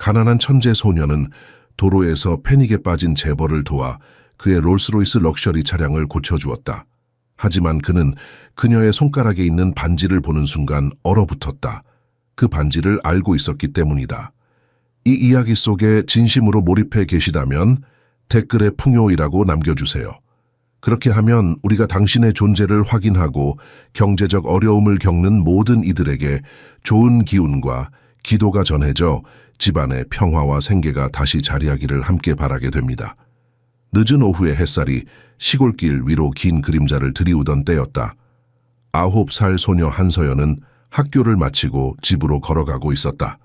가난한 천재 소녀는 도로에서 패닉에 빠진 재벌을 도와 그의 롤스로이스 럭셔리 차량을 고쳐주었다. 하지만 그는 그녀의 손가락에 있는 반지를 보는 순간 얼어붙었다. 그 반지를 알고 있었기 때문이다. 이 이야기 속에 진심으로 몰입해 계시다면 댓글에 풍요이라고 남겨주세요. 그렇게 하면 우리가 당신의 존재를 확인하고 경제적 어려움을 겪는 모든 이들에게 좋은 기운과 기도가 전해져 집안의 평화와 생계가 다시 자리하기를 함께 바라게 됩니다. 늦은 오후의 햇살이 시골길 위로 긴 그림자를 들이우던 때였다. 9살 소녀 한서연은 학교를 마치고 집으로 걸어가고 있었다.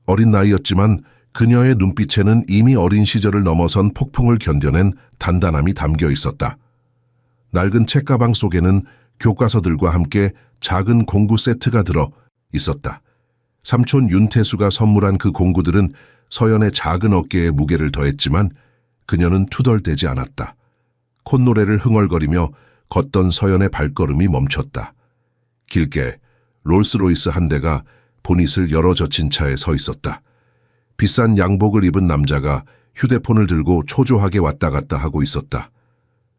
어린 나이였지만 그녀의 눈빛에는 이미 어린 시절을 넘어선 폭풍을 견뎌낸 단단함이 담겨 있었다. 낡은 책가방 속에는 교과서들과 함께 작은 공구 세트가 들어 있었다. 삼촌 윤태수가 선물한 그 공구들은 서연의 작은 어깨에 무게를 더했지만 그녀는 투덜대지 않았다. 콧노래를 흥얼거리며 걷던 서연의 발걸음이 멈췄다. 길게 롤스로이스 한 대가 보닛을 열어 젖힌 차에 서 있었다. 비싼 양복을 입은 남자가 휴대폰을 들고 초조하게 왔다 갔다 하고 있었다.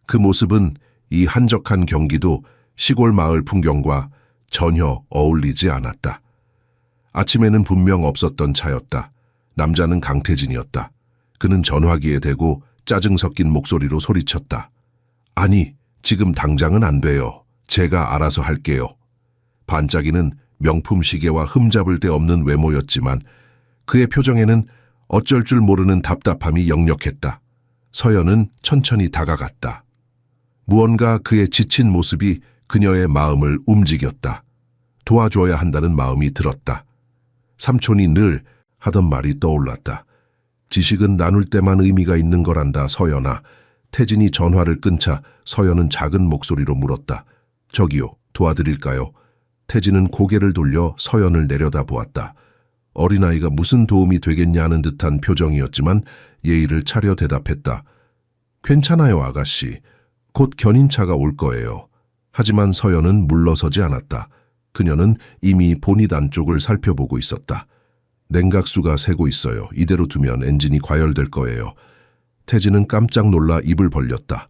그 모습은 이 한적한 경기도 시골 마을 풍경과 전혀 어울리지 않았다. 아침에는 분명 없었던 차였다. 남자는 강태진이었다. 그는 전화기에 대고 짜증 섞인 목소리로 소리쳤다. 아니, 지금 당장은 안 돼요. 제가 알아서 할게요. 반짝이는 명품 시계와 흠잡을 데 없는 외모였지만 그의 표정에는 어쩔 줄 모르는 답답함이 역력했다. 서연은 천천히 다가갔다. 무언가 그의 지친 모습이 그녀의 마음을 움직였다. 도와줘야 한다는 마음이 들었다. 삼촌이 늘 하던 말이 떠올랐다. 지식은 나눌 때만 의미가 있는 거란다, 서연아. 태진이 전화를 끊자 서연은 작은 목소리로 물었다. 저기요, 도와드릴까요? 태진은 고개를 돌려 서연을 내려다보았다. 어린아이가 무슨 도움이 되겠냐는 듯한 표정이었지만 예의를 차려 대답했다. 괜찮아요, 아가씨. 곧 견인차가 올 거예요. 하지만 서연은 물러서지 않았다. 그녀는 이미 보닛 안쪽을 살펴보고 있었다. 냉각수가 새고 있어요. 이대로 두면 엔진이 과열될 거예요. 태진은 깜짝 놀라 입을 벌렸다.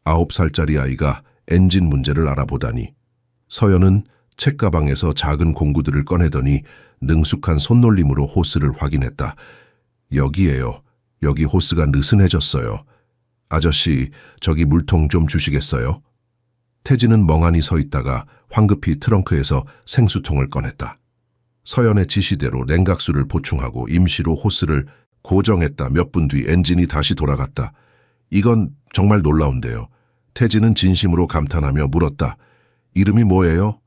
9살짜리 아이가 엔진 문제를 알아보다니. 서연은 책가방에서 작은 공구들을 꺼내더니 능숙한 손놀림으로 호스를 확인했다. 여기에요. 여기 호스가 느슨해졌어요. 아저씨, 저기 물통 좀 주시겠어요? 태진은 멍하니 서 있다가 황급히 트렁크에서 생수통을 꺼냈다. 서연의 지시대로 냉각수를 보충하고 임시로 호스를 고정했다. 몇 분 뒤 엔진이 다시 돌아갔다. 이건 정말 놀라운데요. 태진은 진심으로 감탄하며 물었다. 이름이 뭐예요?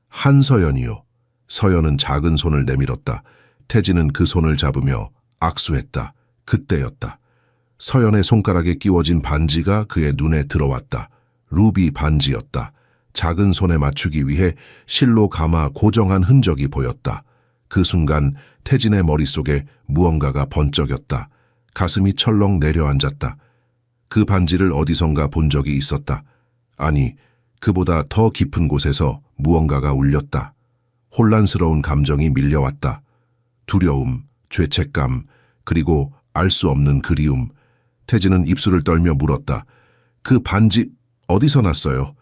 한서연이요. 서연은 작은 손을 내밀었다. 태진은 그 손을 잡으며 악수했다. 그때였다. 서연의 손가락에 끼워진 반지가 그의 눈에 들어왔다. 루비 반지였다. 작은 손에 맞추기 위해 실로 감아 고정한 흔적이 보였다. 그 순간 태진의 머릿속에 무언가가 번쩍였다. 가슴이 철렁 내려앉았다. 그 반지를 어디선가 본 적이 있었다. 아니, 그보다 더 깊은 곳에서 무언가가 울렸다. 혼란스러운 감정이 밀려왔다. 두려움, 죄책감, 그리고 알 수 없는 그리움. 태진은 입술을 떨며 물었다. 그 반지 어디서 났어요?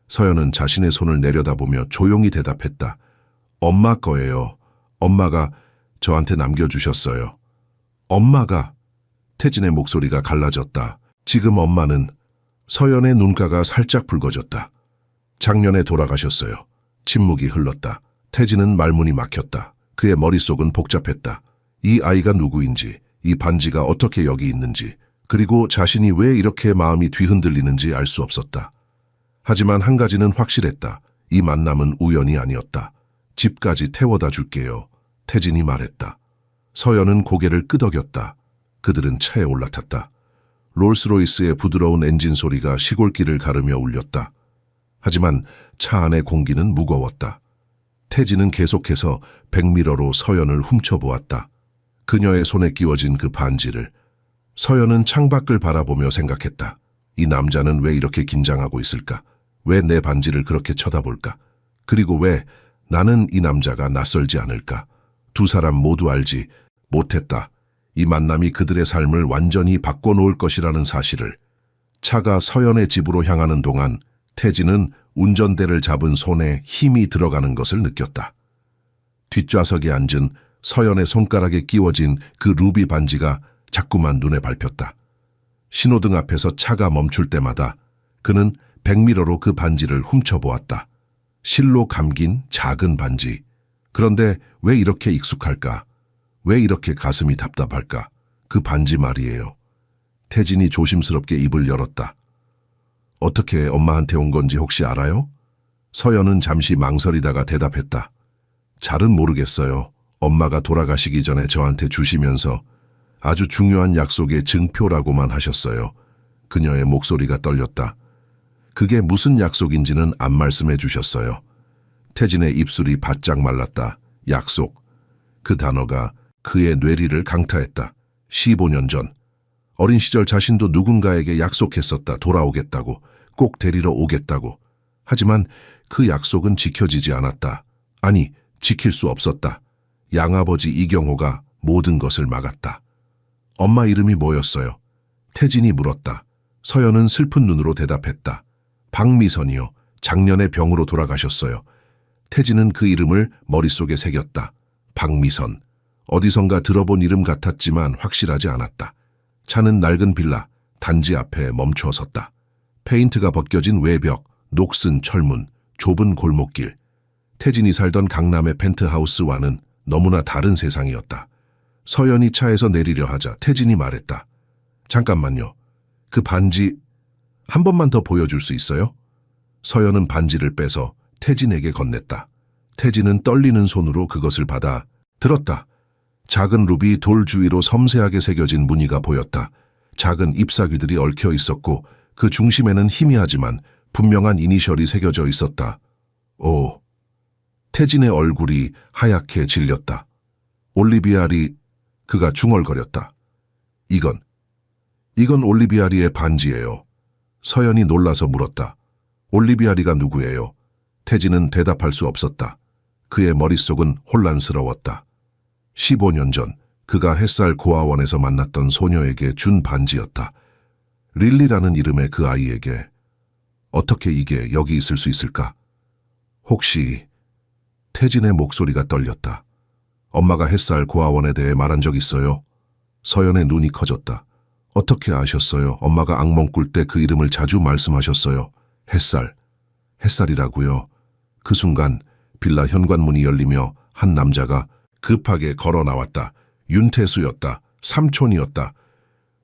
서연은 자신의 손을 내려다보며 조용히 대답했다. 엄마 거예요. 엄마가 저한테 남겨주셨어요. 엄마가? 태진의 목소리가 갈라졌다. 지금 엄마는? 서연의 눈가가 살짝 붉어졌다. 작년에 돌아가셨어요. 침묵이 흘렀다. 태진은 말문이 막혔다. 그의 머릿속은 복잡했다. 이 아이가 누구인지, 이 반지가 어떻게 여기 있는지, 그리고 자신이 왜 이렇게 마음이 뒤흔들리는지 알 수 없었다. 하지만 한 가지는 확실했다. 이 만남은 우연이 아니었다. 집까지 태워다 줄게요. 태진이 말했다. 서연은 고개를 끄덕였다. 그들은 차에 올라탔다. 롤스로이스의 부드러운 엔진 소리가 시골길을 가르며 울렸다. 하지만 차 안의 공기는 무거웠다. 태진은 계속해서 백미러로 서연을 훔쳐보았다. 그녀의 손에 끼워진 그 반지를. 서연은 창밖을 바라보며 생각했다. 이 남자는 왜 이렇게 긴장하고 있을까? 왜 내 반지를 그렇게 쳐다볼까? 그리고 왜 나는 이 남자가 낯설지 않을까? 두 사람 모두 알지. 못했다. 이 만남이 그들의 삶을 완전히 바꿔놓을 것이라는 사실을. 차가 서연의 집으로 향하는 동안 태진은 운전대를 잡은 손에 힘이 들어가는 것을 느꼈다. 뒷좌석에 앉은 서연의 손가락에 끼워진 그 루비 반지가 자꾸만 눈에 밟혔다. 신호등 앞에서 차가 멈출 때마다 그는 백미러로 그 반지를 훔쳐보았다. 실로 감긴 작은 반지. 그런데 왜 이렇게 익숙할까? 왜 이렇게 가슴이 답답할까? 그 반지 말이에요. 태진이 조심스럽게 입을 열었다. 어떻게 엄마한테 온 건지 혹시 알아요? 서연은 잠시 망설이다가 대답했다. 잘은 모르겠어요. 엄마가 돌아가시기 전에 저한테 주시면서 아주 중요한 약속의 증표라고만 하셨어요. 그녀의 목소리가 떨렸다. 그게 무슨 약속인지는 안 말씀해 주셨어요. 태진의 입술이 바짝 말랐다. 약속. 그 단어가 그의 뇌리를 강타했다. 15년 전. 어린 시절 자신도 누군가에게 약속했었다. 돌아오겠다고. 꼭 데리러 오겠다고. 하지만 그 약속은 지켜지지 않았다. 아니, 지킬 수 없었다. 양아버지 이경호가 모든 것을 막았다. 엄마 이름이 뭐였어요? 태진이 물었다. 서연은 슬픈 눈으로 대답했다. 박미선이요. 작년에 병으로 돌아가셨어요. 태진은 그 이름을 머릿속에 새겼다. 박미선. 어디선가 들어본 이름 같았지만 확실하지 않았다. 차는 낡은 빌라, 단지 앞에 멈추어 섰다. 페인트가 벗겨진 외벽, 녹슨 철문, 좁은 골목길. 태진이 살던 강남의 펜트하우스와는 너무나 다른 세상이었다. 서연이 차에서 내리려 하자 태진이 말했다. 잠깐만요. 그 반지 한 번만 더 보여줄 수 있어요? 서연은 반지를 빼서 태진에게 건넸다. 태진은 떨리는 손으로 그것을 받아 들었다. 작은 루비 돌 주위로 섬세하게 새겨진 무늬가 보였다. 작은 잎사귀들이 얽혀 있었고 그 중심에는 희미하지만 분명한 이니셜이 새겨져 있었다. 오. 태진의 얼굴이 하얗게 질렸다. 올리비아리, 그가 중얼거렸다. 이건 올리비아리의 반지예요. 서연이 놀라서 물었다. 올리비아리가 누구예요? 태진은 대답할 수 없었다. 그의 머릿속은 혼란스러웠다. 15년 전 그가 햇살 고아원에서 만났던 소녀에게 준 반지였다. 릴리라는 이름의 그 아이에게. 어떻게 이게 여기 있을 수 있을까? 혹시... 태진의 목소리가 떨렸다. 엄마가 햇살 고아원에 대해 말한 적 있어요? 서연의 눈이 커졌다. 어떻게 아셨어요? 엄마가 악몽 꿀 때 그 이름을 자주 말씀하셨어요. 햇살. 햇살이라고요. 그 순간 빌라 현관문이 열리며 한 남자가 급하게 걸어 나왔다. 윤태수였다. 삼촌이었다.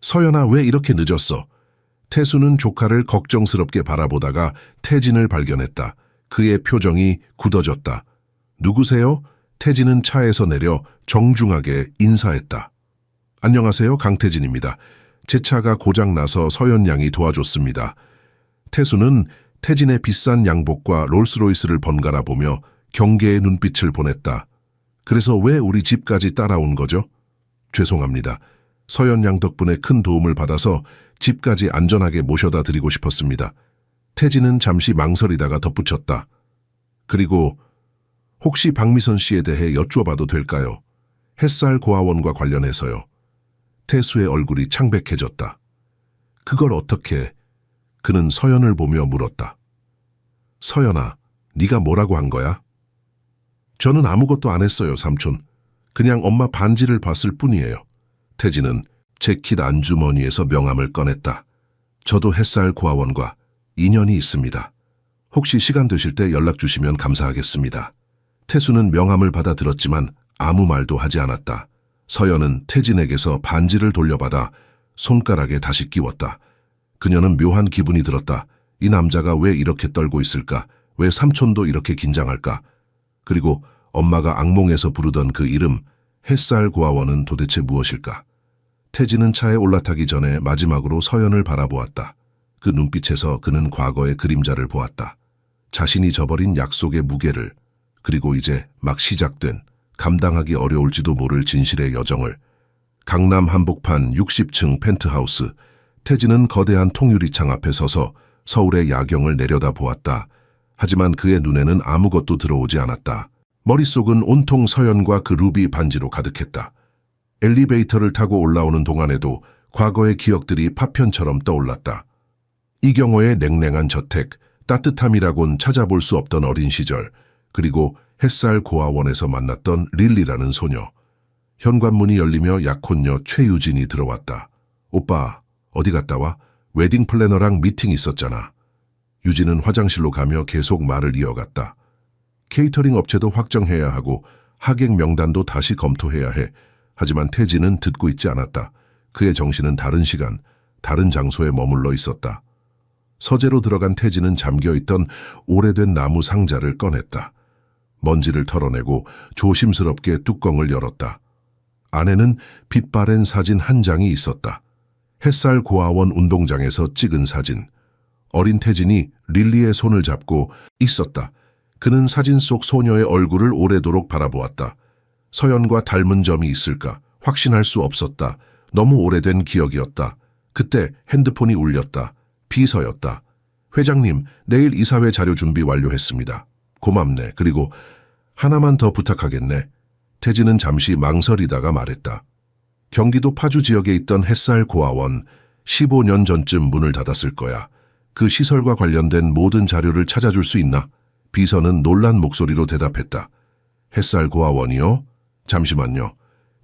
서연아, 왜 이렇게 늦었어? 태수는 조카를 걱정스럽게 바라보다가 태진을 발견했다. 그의 표정이 굳어졌다. 누구세요? 태진은 차에서 내려 정중하게 인사했다. 안녕하세요, 강태진입니다. 제 차가 고장나서 서연 양이 도와줬습니다. 태수는 태진의 비싼 양복과 롤스로이스를 번갈아 보며 경계의 눈빛을 보냈다. 그래서 왜 우리 집까지 따라온 거죠? 죄송합니다. 서연 양 덕분에 큰 도움을 받아서 집까지 안전하게 모셔다 드리고 싶었습니다. 태진은 잠시 망설이다가 덧붙였다. 그리고 혹시 박미선 씨에 대해 여쭈어봐도 될까요? 햇살 고아원과 관련해서요. 태수의 얼굴이 창백해졌다. 그걸 어떻게... 그는 서연을 보며 물었다. 서연아, 네가 뭐라고 한 거야? 저는 아무것도 안 했어요, 삼촌. 그냥 엄마 반지를 봤을 뿐이에요. 태진은 재킷 안주머니에서 명함을 꺼냈다. 저도 햇살 고아원과 인연이 있습니다. 혹시 시간 되실 때 연락 주시면 감사하겠습니다. 태수는 명함을 받아들었지만 아무 말도 하지 않았다. 서연은 태진에게서 반지를 돌려받아 손가락에 다시 끼웠다. 그녀는 묘한 기분이 들었다. 이 남자가 왜 이렇게 떨고 있을까? 왜 삼촌도 이렇게 긴장할까? 그리고 엄마가 악몽에서 부르던 그 이름, 햇살 고아원은 도대체 무엇일까? 태진은 차에 올라타기 전에 마지막으로 서연을 바라보았다. 그 눈빛에서 그는 과거의 그림자를 보았다. 자신이 저버린 약속의 무게를, 그리고 이제 막 시작된 감당하기 어려울지도 모를 진실의 여정을. 강남 한복판 60층 펜트하우스. 태진은 거대한 통유리창 앞에 서서 서울의 야경을 내려다 보았다. 하지만 그의 눈에는 아무것도 들어오지 않았다. 머릿속은 온통 서연과 그 루비 반지로 가득했다. 엘리베이터를 타고 올라오는 동안에도 과거의 기억들이 파편처럼 떠올랐다. 이경호의 냉랭한 저택, 따뜻함이라곤 찾아볼 수 없던 어린 시절, 그리고 햇살 고아원에서 만났던 릴리라는 소녀. 현관문이 열리며 약혼녀 최유진이 들어왔다. 오빠, 어디 갔다 와? 웨딩 플래너랑 미팅 있었잖아. 유진은 화장실로 가며 계속 말을 이어갔다. 케이터링 업체도 확정해야 하고 하객 명단도 다시 검토해야 해. 하지만 태진은 듣고 있지 않았다. 그의 정신은 다른 시간, 다른 장소에 머물러 있었다. 서재로 들어간 태진은 잠겨있던 오래된 나무 상자를 꺼냈다. 먼지를 털어내고 조심스럽게 뚜껑을 열었다. 안에는 빛바랜 사진 한 장이 있었다. 햇살 고아원 운동장에서 찍은 사진. 어린 태진이 릴리의 손을 잡고 있었다. 그는 사진 속 소녀의 얼굴을 오래도록 바라보았다. 서연과 닮은 점이 있을까? 확신할 수 없었다. 너무 오래된 기억이었다. 그때 핸드폰이 울렸다. 비서였다. 회장님, 내일 이사회 자료 준비 완료했습니다. 고맙네. 그리고 하나만 더 부탁하겠네. 태진은 잠시 망설이다가 말했다. 경기도 파주 지역에 있던 햇살 고아원, 15년 전쯤 문을 닫았을 거야. 그 시설과 관련된 모든 자료를 찾아줄 수 있나? 비서는 놀란 목소리로 대답했다. 햇살 고아원이요? 잠시만요.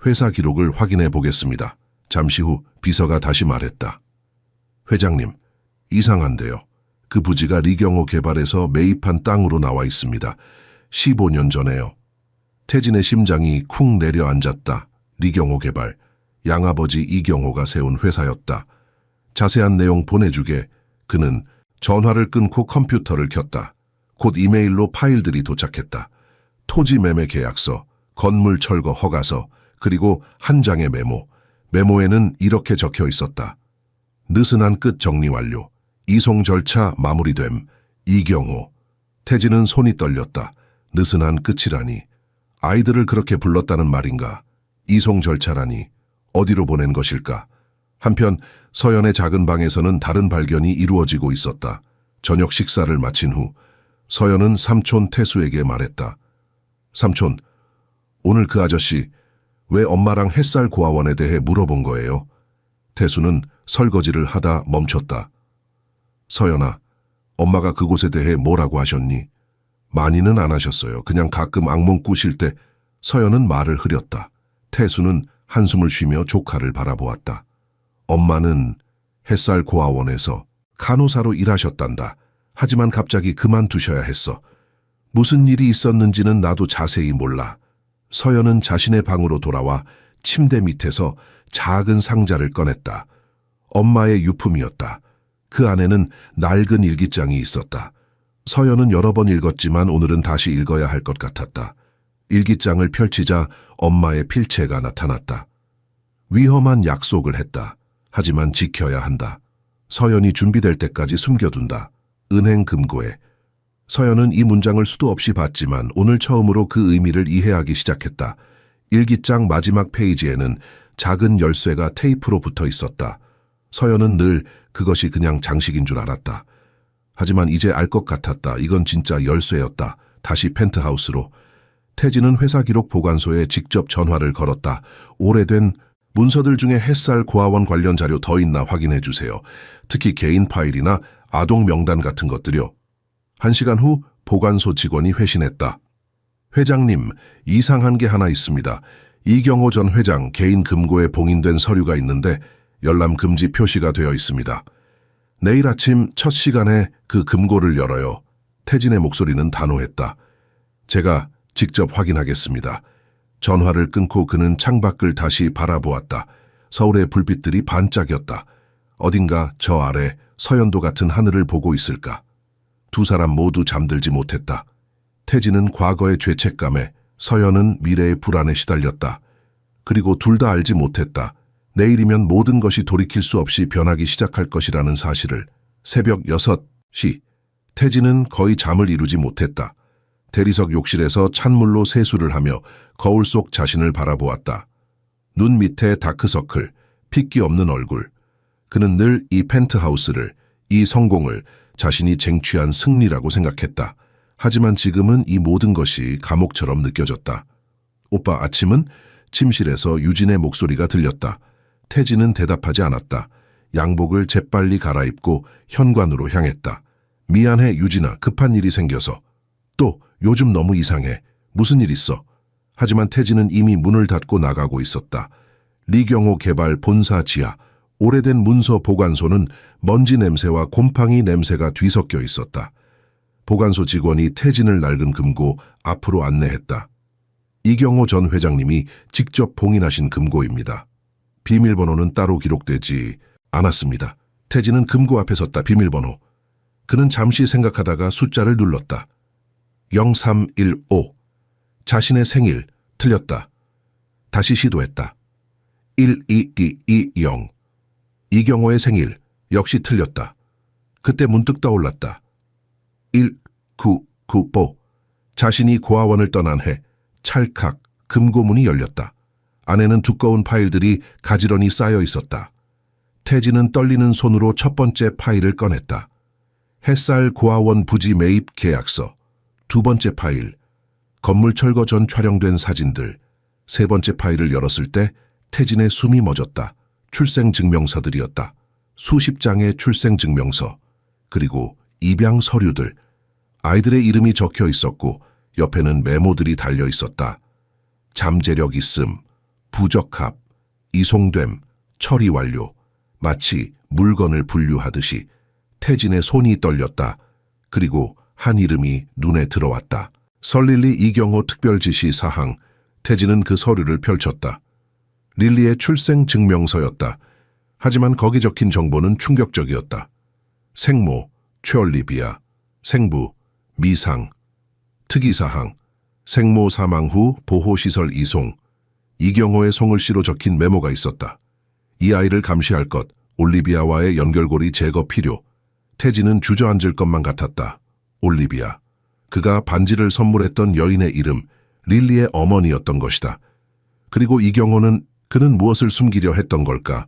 회사 기록을 확인해 보겠습니다. 잠시 후 비서가 다시 말했다. 회장님, 이상한데요. 그 부지가 리경호 개발에서 매입한 땅으로 나와 있습니다. 15년 전에요. 태진의 심장이 쿵 내려앉았다. 리경호 개발, 양아버지 이경호가 세운 회사였다. 자세한 내용 보내주게. 그는 전화를 끊고 컴퓨터를 켰다. 곧 이메일로 파일들이 도착했다. 토지 매매 계약서, 건물 철거 허가서, 그리고 한 장의 메모. 메모에는 이렇게 적혀 있었다. 느슨한 끝 정리 완료. 이송 절차 마무리됨. 이경호. 태진은 손이 떨렸다. 느슨한 끝이라니. 아이들을 그렇게 불렀다는 말인가? 이송 절차라니. 어디로 보낸 것일까? 한편 서연의 작은 방에서는 다른 발견이 이루어지고 있었다. 저녁 식사를 마친 후 서연은 삼촌 태수에게 말했다. 삼촌, 오늘 그 아저씨 왜 엄마랑 햇살 고아원에 대해 물어본 거예요? 태수는 설거지를 하다 멈췄다. 서연아, 엄마가 그곳에 대해 뭐라고 하셨니? 많이는 안 하셨어요. 그냥 가끔 악몽 꾸실 때. 서연은 말을 흐렸다. 태수는 한숨을 쉬며 조카를 바라보았다. 엄마는 햇살 고아원에서 간호사로 일하셨단다. 하지만 갑자기 그만두셔야 했어. 무슨 일이 있었는지는 나도 자세히 몰라. 서연은 자신의 방으로 돌아와 침대 밑에서 작은 상자를 꺼냈다. 엄마의 유품이었다. 그 안에는 낡은 일기장이 있었다. 서연은 여러 번 읽었지만 오늘은 다시 읽어야 할 것 같았다. 일기장을 펼치자 엄마의 필체가 나타났다. 위험한 약속을 했다. 하지만 지켜야 한다. 서연이 준비될 때까지 숨겨둔다. 은행 금고에. 서연은 이 문장을 수도 없이 봤지만 오늘 처음으로 그 의미를 이해하기 시작했다. 일기장 마지막 페이지에는 작은 열쇠가 테이프로 붙어 있었다. 서연은 늘 그것이 그냥 장식인 줄 알았다. 하지만 이제 알 것 같았다. 이건 진짜 열쇠였다. 다시 펜트하우스로. 태진은 회사 기록 보관소에 직접 전화를 걸었다. 오래된 문서들 중에 햇살 고아원 관련 자료 더 있나 확인해 주세요. 특히 개인 파일이나 아동 명단 같은 것들요. 1시간 후 보관소 직원이 회신했다. 회장님, 이상한 게 하나 있습니다. 이경호 전 회장 개인 금고에 봉인된 서류가 있는데 열람 금지 표시가 되어 있습니다. 내일 아침 첫 시간에 그 금고를 열어요. 태진의 목소리는 단호했다. 제가 직접 확인하겠습니다. 전화를 끊고 그는 창밖을 다시 바라보았다. 서울의 불빛들이 반짝였다. 어딘가 저 아래 서연도 같은 하늘을 보고 있을까? 두 사람 모두 잠들지 못했다. 태진은 과거의 죄책감에, 서연은 미래의 불안에 시달렸다. 그리고 둘 다 알지 못했다. 내일이면 모든 것이 돌이킬 수 없이 변하기 시작할 것이라는 사실을. 새벽 6시, 태진은 거의 잠을 이루지 못했다. 대리석 욕실에서 찬물로 세수를 하며 거울 속 자신을 바라보았다. 눈 밑에 다크서클, 핏기 없는 얼굴. 그는 늘 이 펜트하우스를, 이 성공을 자신이 쟁취한 승리라고 생각했다. 하지만 지금은 이 모든 것이 감옥처럼 느껴졌다. 오빠, 아침은? 침실에서 유진의 목소리가 들렸다. 태진은 대답하지 않았다. 양복을 재빨리 갈아입고 현관으로 향했다. 미안해 유진아, 급한 일이 생겨서. 또 요즘 너무 이상해. 무슨 일 있어? 하지만 태진은 이미 문을 닫고 나가고 있었다. 리경호 개발 본사 지하. 오래된 문서 보관소는 먼지 냄새와 곰팡이 냄새가 뒤섞여 있었다. 보관소 직원이 태진을 낡은 금고 앞으로 안내했다. 이경호 전 회장님이 직접 봉인하신 금고입니다. 비밀번호는 따로 기록되지 않았습니다. 태진은 금고 앞에 섰다. 비밀번호. 그는 잠시 생각하다가 숫자를 눌렀다. 0315. 자신의 생일 틀렸다. 다시 시도했다. 12220. 이경호의 생일 역시 틀렸다. 그때 문득 떠올랐다. 1995. 자신이 고아원을 떠난 해 찰칵 금고문이 열렸다. 안에는 두꺼운 파일들이 가지런히 쌓여 있었다. 태진은 떨리는 손으로 첫 번째 파일을 꺼냈다. 햇살 고아원 부지 매입 계약서. 두 번째 파일. 건물 철거 전 촬영된 사진들. 세 번째 파일을 열었을 때 태진의 숨이 멎었다. 출생증명서들이었다. 수십 장의 출생증명서. 그리고 입양 서류들. 아이들의 이름이 적혀 있었고 옆에는 메모들이 달려 있었다. 잠재력 있음, 부적합, 이송됨, 처리 완료. 마치 물건을 분류하듯이 태진의 손이 떨렸다. 그리고 한 이름이 눈에 들어왔다. 설릴리 이경호 특별지시 사항. 태진은 그 서류를 펼쳤다. 릴리의 출생증명서였다. 하지만 거기 적힌 정보는 충격적이었다. 생모, 최올리비아. 생부, 미상. 특이사항. 생모 사망 후 보호시설 이송. 이경호의 송을씨로 적힌 메모가 있었다. 이 아이를 감시할 것, 올리비아와의 연결고리 제거 필요. 태진은 주저앉을 것만 같았다. 올리비아. 그가 반지를 선물했던 여인의 이름, 릴리의 어머니였던 것이다. 그리고 이경호는 그는 무엇을 숨기려 했던 걸까?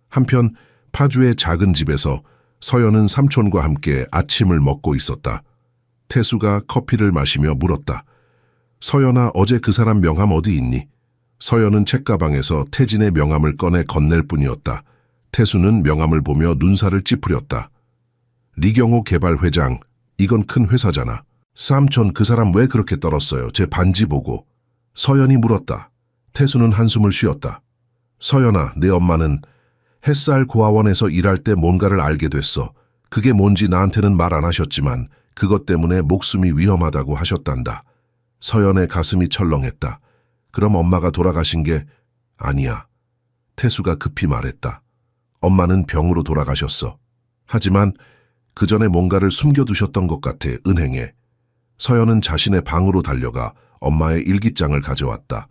한편 파주의 작은 집에서 서연은 삼촌과 함께 아침을 먹고 있었다. 태수가 커피를 마시며 물었다. 서연아, 어제 그 사람 명함 어디 있니? 서연은 책가방에서 태진의 명함을 꺼내 건넬 뿐이었다. 태수는 명함을 보며 눈살을 찌푸렸다. 리경호 개발 회장, 이건 큰 회사잖아. 삼촌, 그 사람 왜 그렇게 떨었어요? 제 반지 보고. 서연이 물었다. 태수는 한숨을 쉬었다. 서연아, 내 엄마는 햇살 고아원에서 일할 때 뭔가를 알게 됐어. 그게 뭔지 나한테는 말 안 하셨지만 그것 때문에 목숨이 위험하다고 하셨단다. 서연의 가슴이 철렁했다. 그럼 엄마가 돌아가신 게 아니야. 태수가 급히 말했다. 엄마는 병으로 돌아가셨어. 하지만 그 전에 뭔가를 숨겨두셨던 것 같아, 은행에. 서연은 자신의 방으로 달려가 엄마의 일기장을 가져왔다.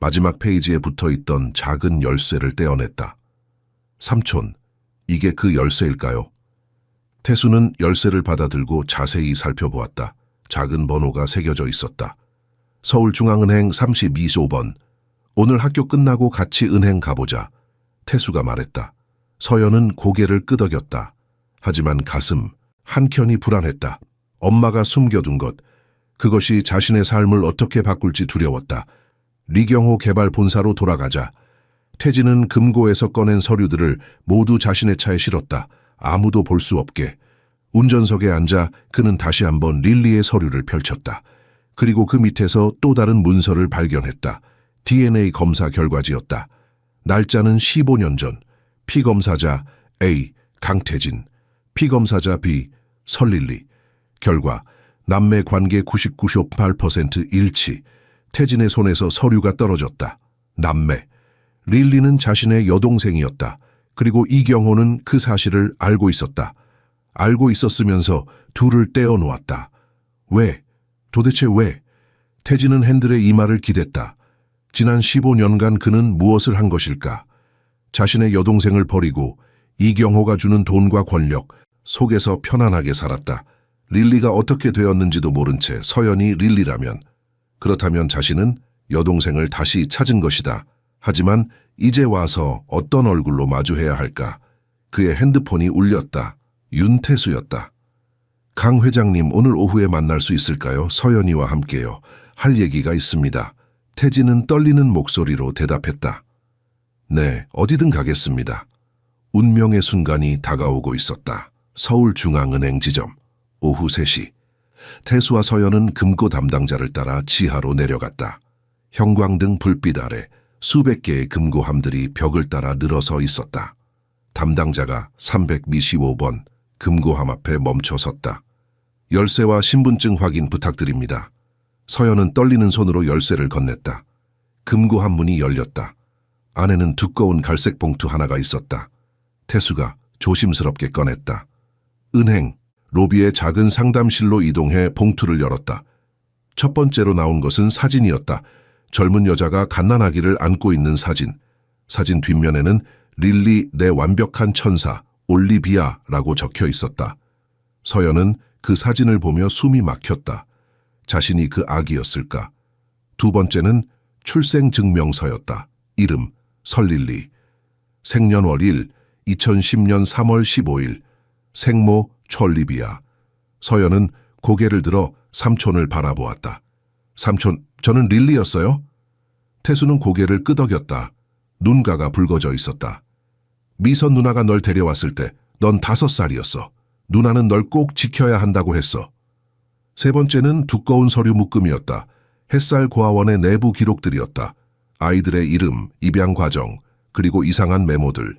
마지막 페이지에 붙어있던 작은 열쇠를 떼어냈다. 삼촌, 이게 그 열쇠일까요? 태수는 열쇠를 받아들고 자세히 살펴보았다. 작은 번호가 새겨져 있었다. 서울중앙은행 32조. 오늘 학교 끝나고 같이 은행 가보자. 태수가 말했다. 서연은 고개를 끄덕였다. 하지만 가슴 한켠이 불안했다. 엄마가 숨겨둔 것, 그것이 자신의 삶을 어떻게 바꿀지 두려웠다. 리경호 개발 본사로 돌아가자. 태진은 금고에서 꺼낸 서류들을 모두 자신의 차에 실었다. 아무도 볼 수 없게. 운전석에 앉아 그는 다시 한번 릴리의 서류를 펼쳤다. 그리고 그 밑에서 또 다른 문서를 발견했다. DNA 검사 결과지였다. 날짜는 15년 전. 피검사자 A. 강태진, 피검사자 B. 설릴리. 결과 남매 관계 99.8% 일치. 태진의 손에서 서류가 떨어졌다. 남매. 릴리는 자신의 여동생이었다. 그리고 이경호는 그 사실을 알고 있었다. 알고 있었으면서 둘을 떼어놓았다. 왜? 도대체 왜? 태진은 핸들의 이마를 기댔다. 지난 15년간 그는 무엇을 한 것일까? 자신의 여동생을 버리고 이경호가 주는 돈과 권력 속에서 편안하게 살았다. 릴리가 어떻게 되었는지도 모른 채 서연이 릴리라면, 그렇다면 자신은 여동생을 다시 찾은 것이다. 하지만 이제 와서 어떤 얼굴로 마주해야 할까? 그의 핸드폰이 울렸다. 윤태수였다. 강 회장님, 오늘 오후에 만날 수 있을까요? 서연이와 함께요. 할 얘기가 있습니다. 태진은 떨리는 목소리로 대답했다. 네, 어디든 가겠습니다. 운명의 순간이 다가오고 있었다. 서울중앙은행 지점, 오후 3시. 태수와 서연은 금고 담당자를 따라 지하로 내려갔다. 형광등 불빛 아래 수백 개의 금고함들이 벽을 따라 늘어서 있었다. 담당자가 300미시오번 금고함 앞에 멈춰 섰다. 열쇠와 신분증 확인 부탁드립니다. 서연은 떨리는 손으로 열쇠를 건넸다. 금고함 문이 열렸다. 안에는 두꺼운 갈색 봉투 하나가 있었다. 태수가 조심스럽게 꺼냈다. 은행, 로비의 작은 상담실로 이동해 봉투를 열었다. 첫 번째로 나온 것은 사진이었다. 젊은 여자가 갓난아기를 안고 있는 사진. 사진 뒷면에는 릴리 내 완벽한 천사 올리비아라고 적혀 있었다. 서연은 그 사진을 보며 숨이 막혔다. 자신이 그 아기였을까? 두 번째는 출생증명서였다. 이름 설릴리. 생년월 1, 2010년 3월 15일. 생모 촐리비아. 서연은 고개를 들어 삼촌을 바라보았다. 삼촌, 저는 릴리였어요? 태수는 고개를 끄덕였다. 눈가가 붉어져 있었다. 미선 누나가 널 데려왔을 때 넌 5살이었어. 누나는 널 꼭 지켜야 한다고 했어. 세 번째는 두꺼운 서류 묶음이었다. 햇살 고아원의 내부 기록들이었다. 아이들의 이름, 입양 과정, 그리고 이상한 메모들.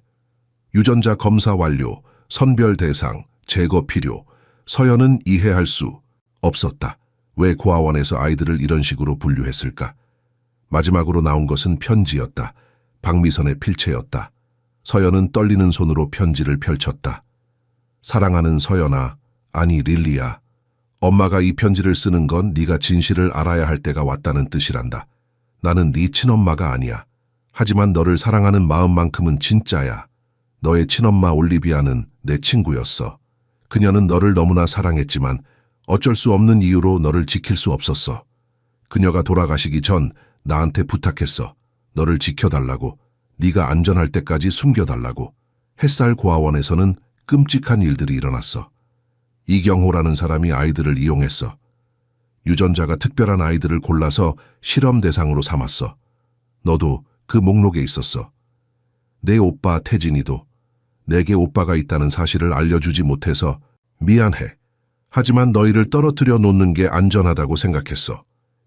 유전자 검사 완료, 선별 대상, 제거 필요. 서연은 이해할 수 없었다. 왜 고아원에서 아이들을 이런 식으로 분류했을까? 마지막으로 나온 것은 편지였다. 박미선의 필체였다. 서연은 떨리는 손으로 편지를 펼쳤다. 사랑하는 서연아, 아니 릴리야. 엄마가 이 편지를 쓰는 건 네가 진실을 알아야 할 때가 왔다는 뜻이란다. 나는 네 친엄마가 아니야. 하지만 너를 사랑하는 마음만큼은 진짜야. 너의 친엄마 올리비아는 내 친구였어. 그녀는 너를 너무나 사랑했지만 어쩔 수 없는 이유로 너를 지킬 수 없었어. 그녀가 돌아가시기 전 나한테 부탁했어. 너를 지켜달라고. 네가 안전할 때까지 숨겨달라고. 햇살 고아원에서는 끔찍한 일들이 일어났어. 이경호라는 사람이 아이들을 이용했어. 유전자가 특별한 아이들을 골라서 실험 대상으로 삼았어. 너도 그 목록에 있었어. 내 오빠 태진이도. 내게 오빠가 있다는 사실을 알려주지 못해서 미안해. 하지만 너희를 떨어뜨려 놓는 게 안전하다고 생각했어.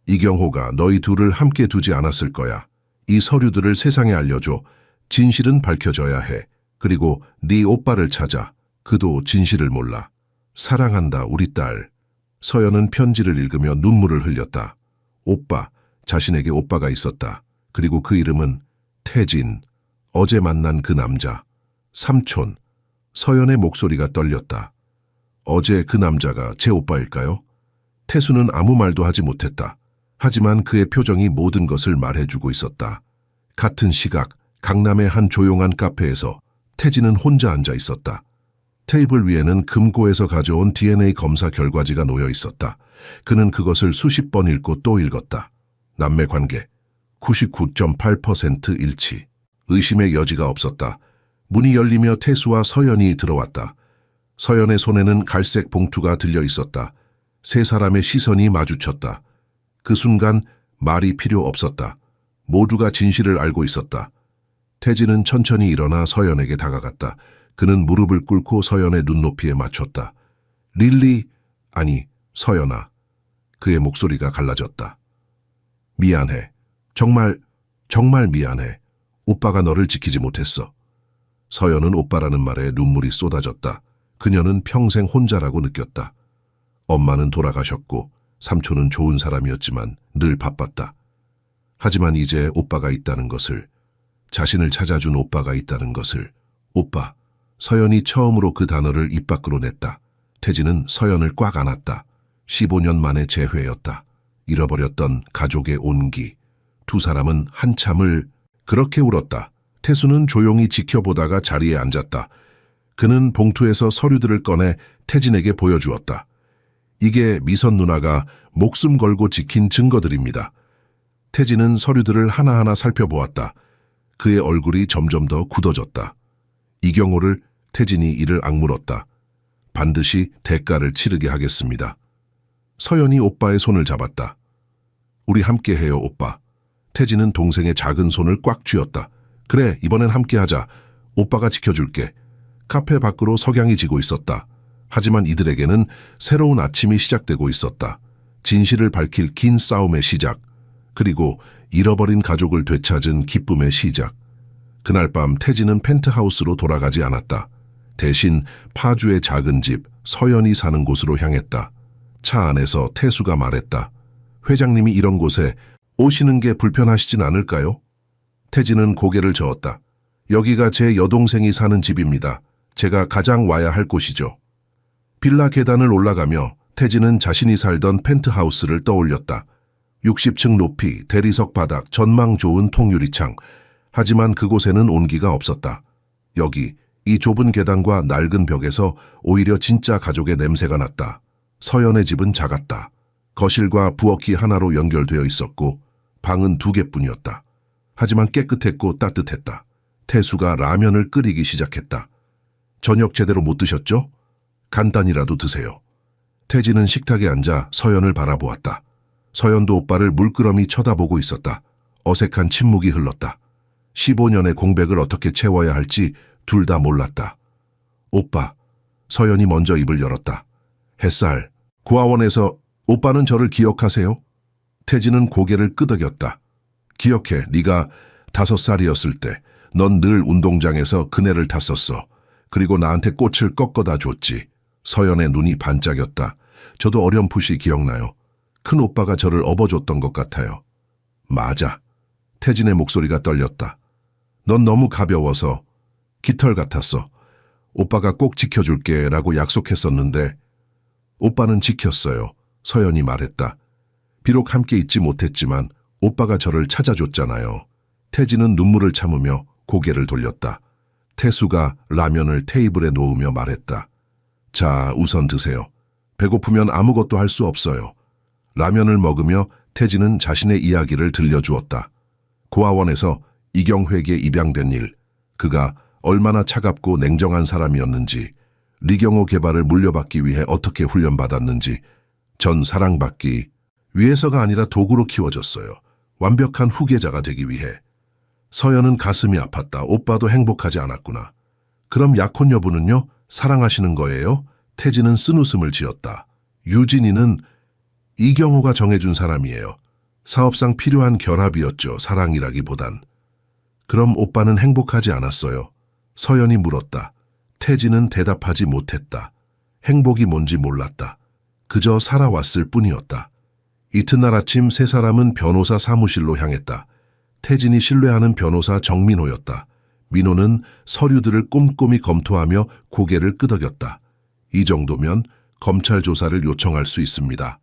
이경호가 너희 둘을 함께 두지 않았을 거야. 이 서류들을 세상에 알려줘. 진실은 밝혀져야 해. 그리고 네 오빠를 찾아. 그도 진실을 몰라. 사랑한다, 우리 딸. 서연은 편지를 읽으며 눈물을 흘렸다. 오빠, 자신에게 오빠가 있었다. 그리고 그 이름은 태진. 어제 만난 그 남자. 삼촌. 서연의 목소리가 떨렸다. 어제 그 남자가 제 오빠일까요? 태수는 아무 말도 하지 못했다. 하지만 그의 표정이 모든 것을 말해주고 있었다. 같은 시각, 강남의 한 조용한 카페에서 태진은 혼자 앉아 있었다. 테이블 위에는 금고에서 가져온 DNA 검사 결과지가 놓여 있었다. 그는 그것을 수십 번 읽고 또 읽었다. 남매 관계 99.8% 일치. 의심의 여지가 없었다. 문이 열리며 태수와 서연이 들어왔다. 서연의 손에는 갈색 봉투가 들려 있었다. 세 사람의 시선이 마주쳤다. 그 순간 말이 필요 없었다. 모두가 진실을 알고 있었다. 태진은 천천히 일어나 서연에게 다가갔다. 그는 무릎을 꿇고 서연의 눈높이에 맞췄다. 릴리, 아니, 서연아. 그의 목소리가 갈라졌다. 미안해. 정말 미안해. 오빠가 너를 지키지 못했어. 서연은 오빠라는 말에 눈물이 쏟아졌다. 그녀는 평생 혼자라고 느꼈다. 엄마는 돌아가셨고 삼촌은 좋은 사람이었지만 늘 바빴다. 하지만 이제 오빠가 있다는 것을, 자신을 찾아준 오빠가 있다는 것을, 오빠. 서연이 처음으로 그 단어를 입 밖으로 냈다. 태진은 서연을 꽉 안았다. 15년 만의 재회였다. 잃어버렸던 가족의 온기. 두 사람은 한참을 그렇게 울었다. 태수는 조용히 지켜보다가 자리에 앉았다. 그는 봉투에서 서류들을 꺼내 태진에게 보여주었다. 이게 미선 누나가 목숨 걸고 지킨 증거들입니다. 태진은 서류들을 하나하나 살펴보았다. 그의 얼굴이 점점 더 굳어졌다. 이경호를 태진이 이를 악물었다. 반드시 대가를 치르게 하겠습니다. 서연이 오빠의 손을 잡았다. 우리 함께해요, 오빠. 태진은 동생의 작은 손을 꽉 쥐었다. 그래, 이번엔 함께하자. 오빠가 지켜줄게. 카페 밖으로 석양이 지고 있었다. 하지만 이들에게는 새로운 아침이 시작되고 있었다. 진실을 밝힐 긴 싸움의 시작, 그리고 잃어버린 가족을 되찾은 기쁨의 시작. 그날 밤 태진은 펜트하우스로 돌아가지 않았다. 대신 파주의 작은 집, 서연이 사는 곳으로 향했다. 차 안에서 태수가 말했다. 회장님이 이런 곳에 오시는 게 불편하시진 않을까요? 태진은 고개를 저었다. 여기가 제 여동생이 사는 집입니다. 제가 가장 와야 할 곳이죠. 빌라 계단을 올라가며 태진은 자신이 살던 펜트하우스를 떠올렸다. 60층 높이, 대리석 바닥, 전망 좋은 통유리창. 하지만 그곳에는 온기가 없었다. 여기, 이 좁은 계단과 낡은 벽에서 오히려 진짜 가족의 냄새가 났다. 서연의 집은 작았다. 거실과 부엌이 하나로 연결되어 있었고 방은 2개뿐이었다. 하지만 깨끗했고 따뜻했다. 태수가 라면을 끓이기 시작했다. 저녁 제대로 못 드셨죠? 간단히라도 드세요. 태진은 식탁에 앉아 서연을 바라보았다. 서연도 오빠를 물끄러미 쳐다보고 있었다. 어색한 침묵이 흘렀다. 15년의 공백을 어떻게 채워야 할지 둘 다 몰랐다. 오빠, 서연이 먼저 입을 열었다. 햇살, 고아원에서 오빠는 저를 기억하세요? 태진은 고개를 끄덕였다. 기억해, 네가 5살이었을 때 넌 늘 운동장에서 그네를 탔었어. 그리고 나한테 꽃을 꺾어다 줬지. 서연의 눈이 반짝였다. 저도 어렴풋이 기억나요. 큰 오빠가 저를 업어줬던 것 같아요. 맞아. 태진의 목소리가 떨렸다. 넌 너무 가벼워서 깃털 같았어. 오빠가 꼭 지켜줄게 라고 약속했었는데 오빠는 지켰어요. 서연이 말했다. 비록 함께 있지 못했지만 오빠가 저를 찾아줬잖아요. 태진은 눈물을 참으며 고개를 돌렸다. 태수가 라면을 테이블에 놓으며 말했다. 자, 우선 드세요. 배고프면 아무것도 할 수 없어요. 라면을 먹으며 태진은 자신의 이야기를 들려주었다. 고아원에서 이경회에게 입양된 일, 그가 얼마나 차갑고 냉정한 사람이었는지, 리경호 개발을 물려받기 위해 어떻게 훈련받았는지, 전 사랑받기 위해서가 아니라 도구로 키워졌어요. 완벽한 후계자가 되기 위해. 서연은 가슴이 아팠다. 오빠도 행복하지 않았구나. 그럼 약혼 여부는요? 사랑하시는 거예요? 태진은 쓴웃음을 지었다. 유진이는 이경호가 정해준 사람이에요. 사업상 필요한 결합이었죠. 사랑이라기보단. 그럼 오빠는 행복하지 않았어요. 서연이 물었다. 태진은 대답하지 못했다. 행복이 뭔지 몰랐다. 그저 살아왔을 뿐이었다. 이튿날 아침 세 사람은 변호사 사무실로 향했다. 태진이 신뢰하는 변호사 정민호였다. 민호는 서류들을 꼼꼼히 검토하며 고개를 끄덕였다. 이 정도면 검찰 조사를 요청할 수 있습니다.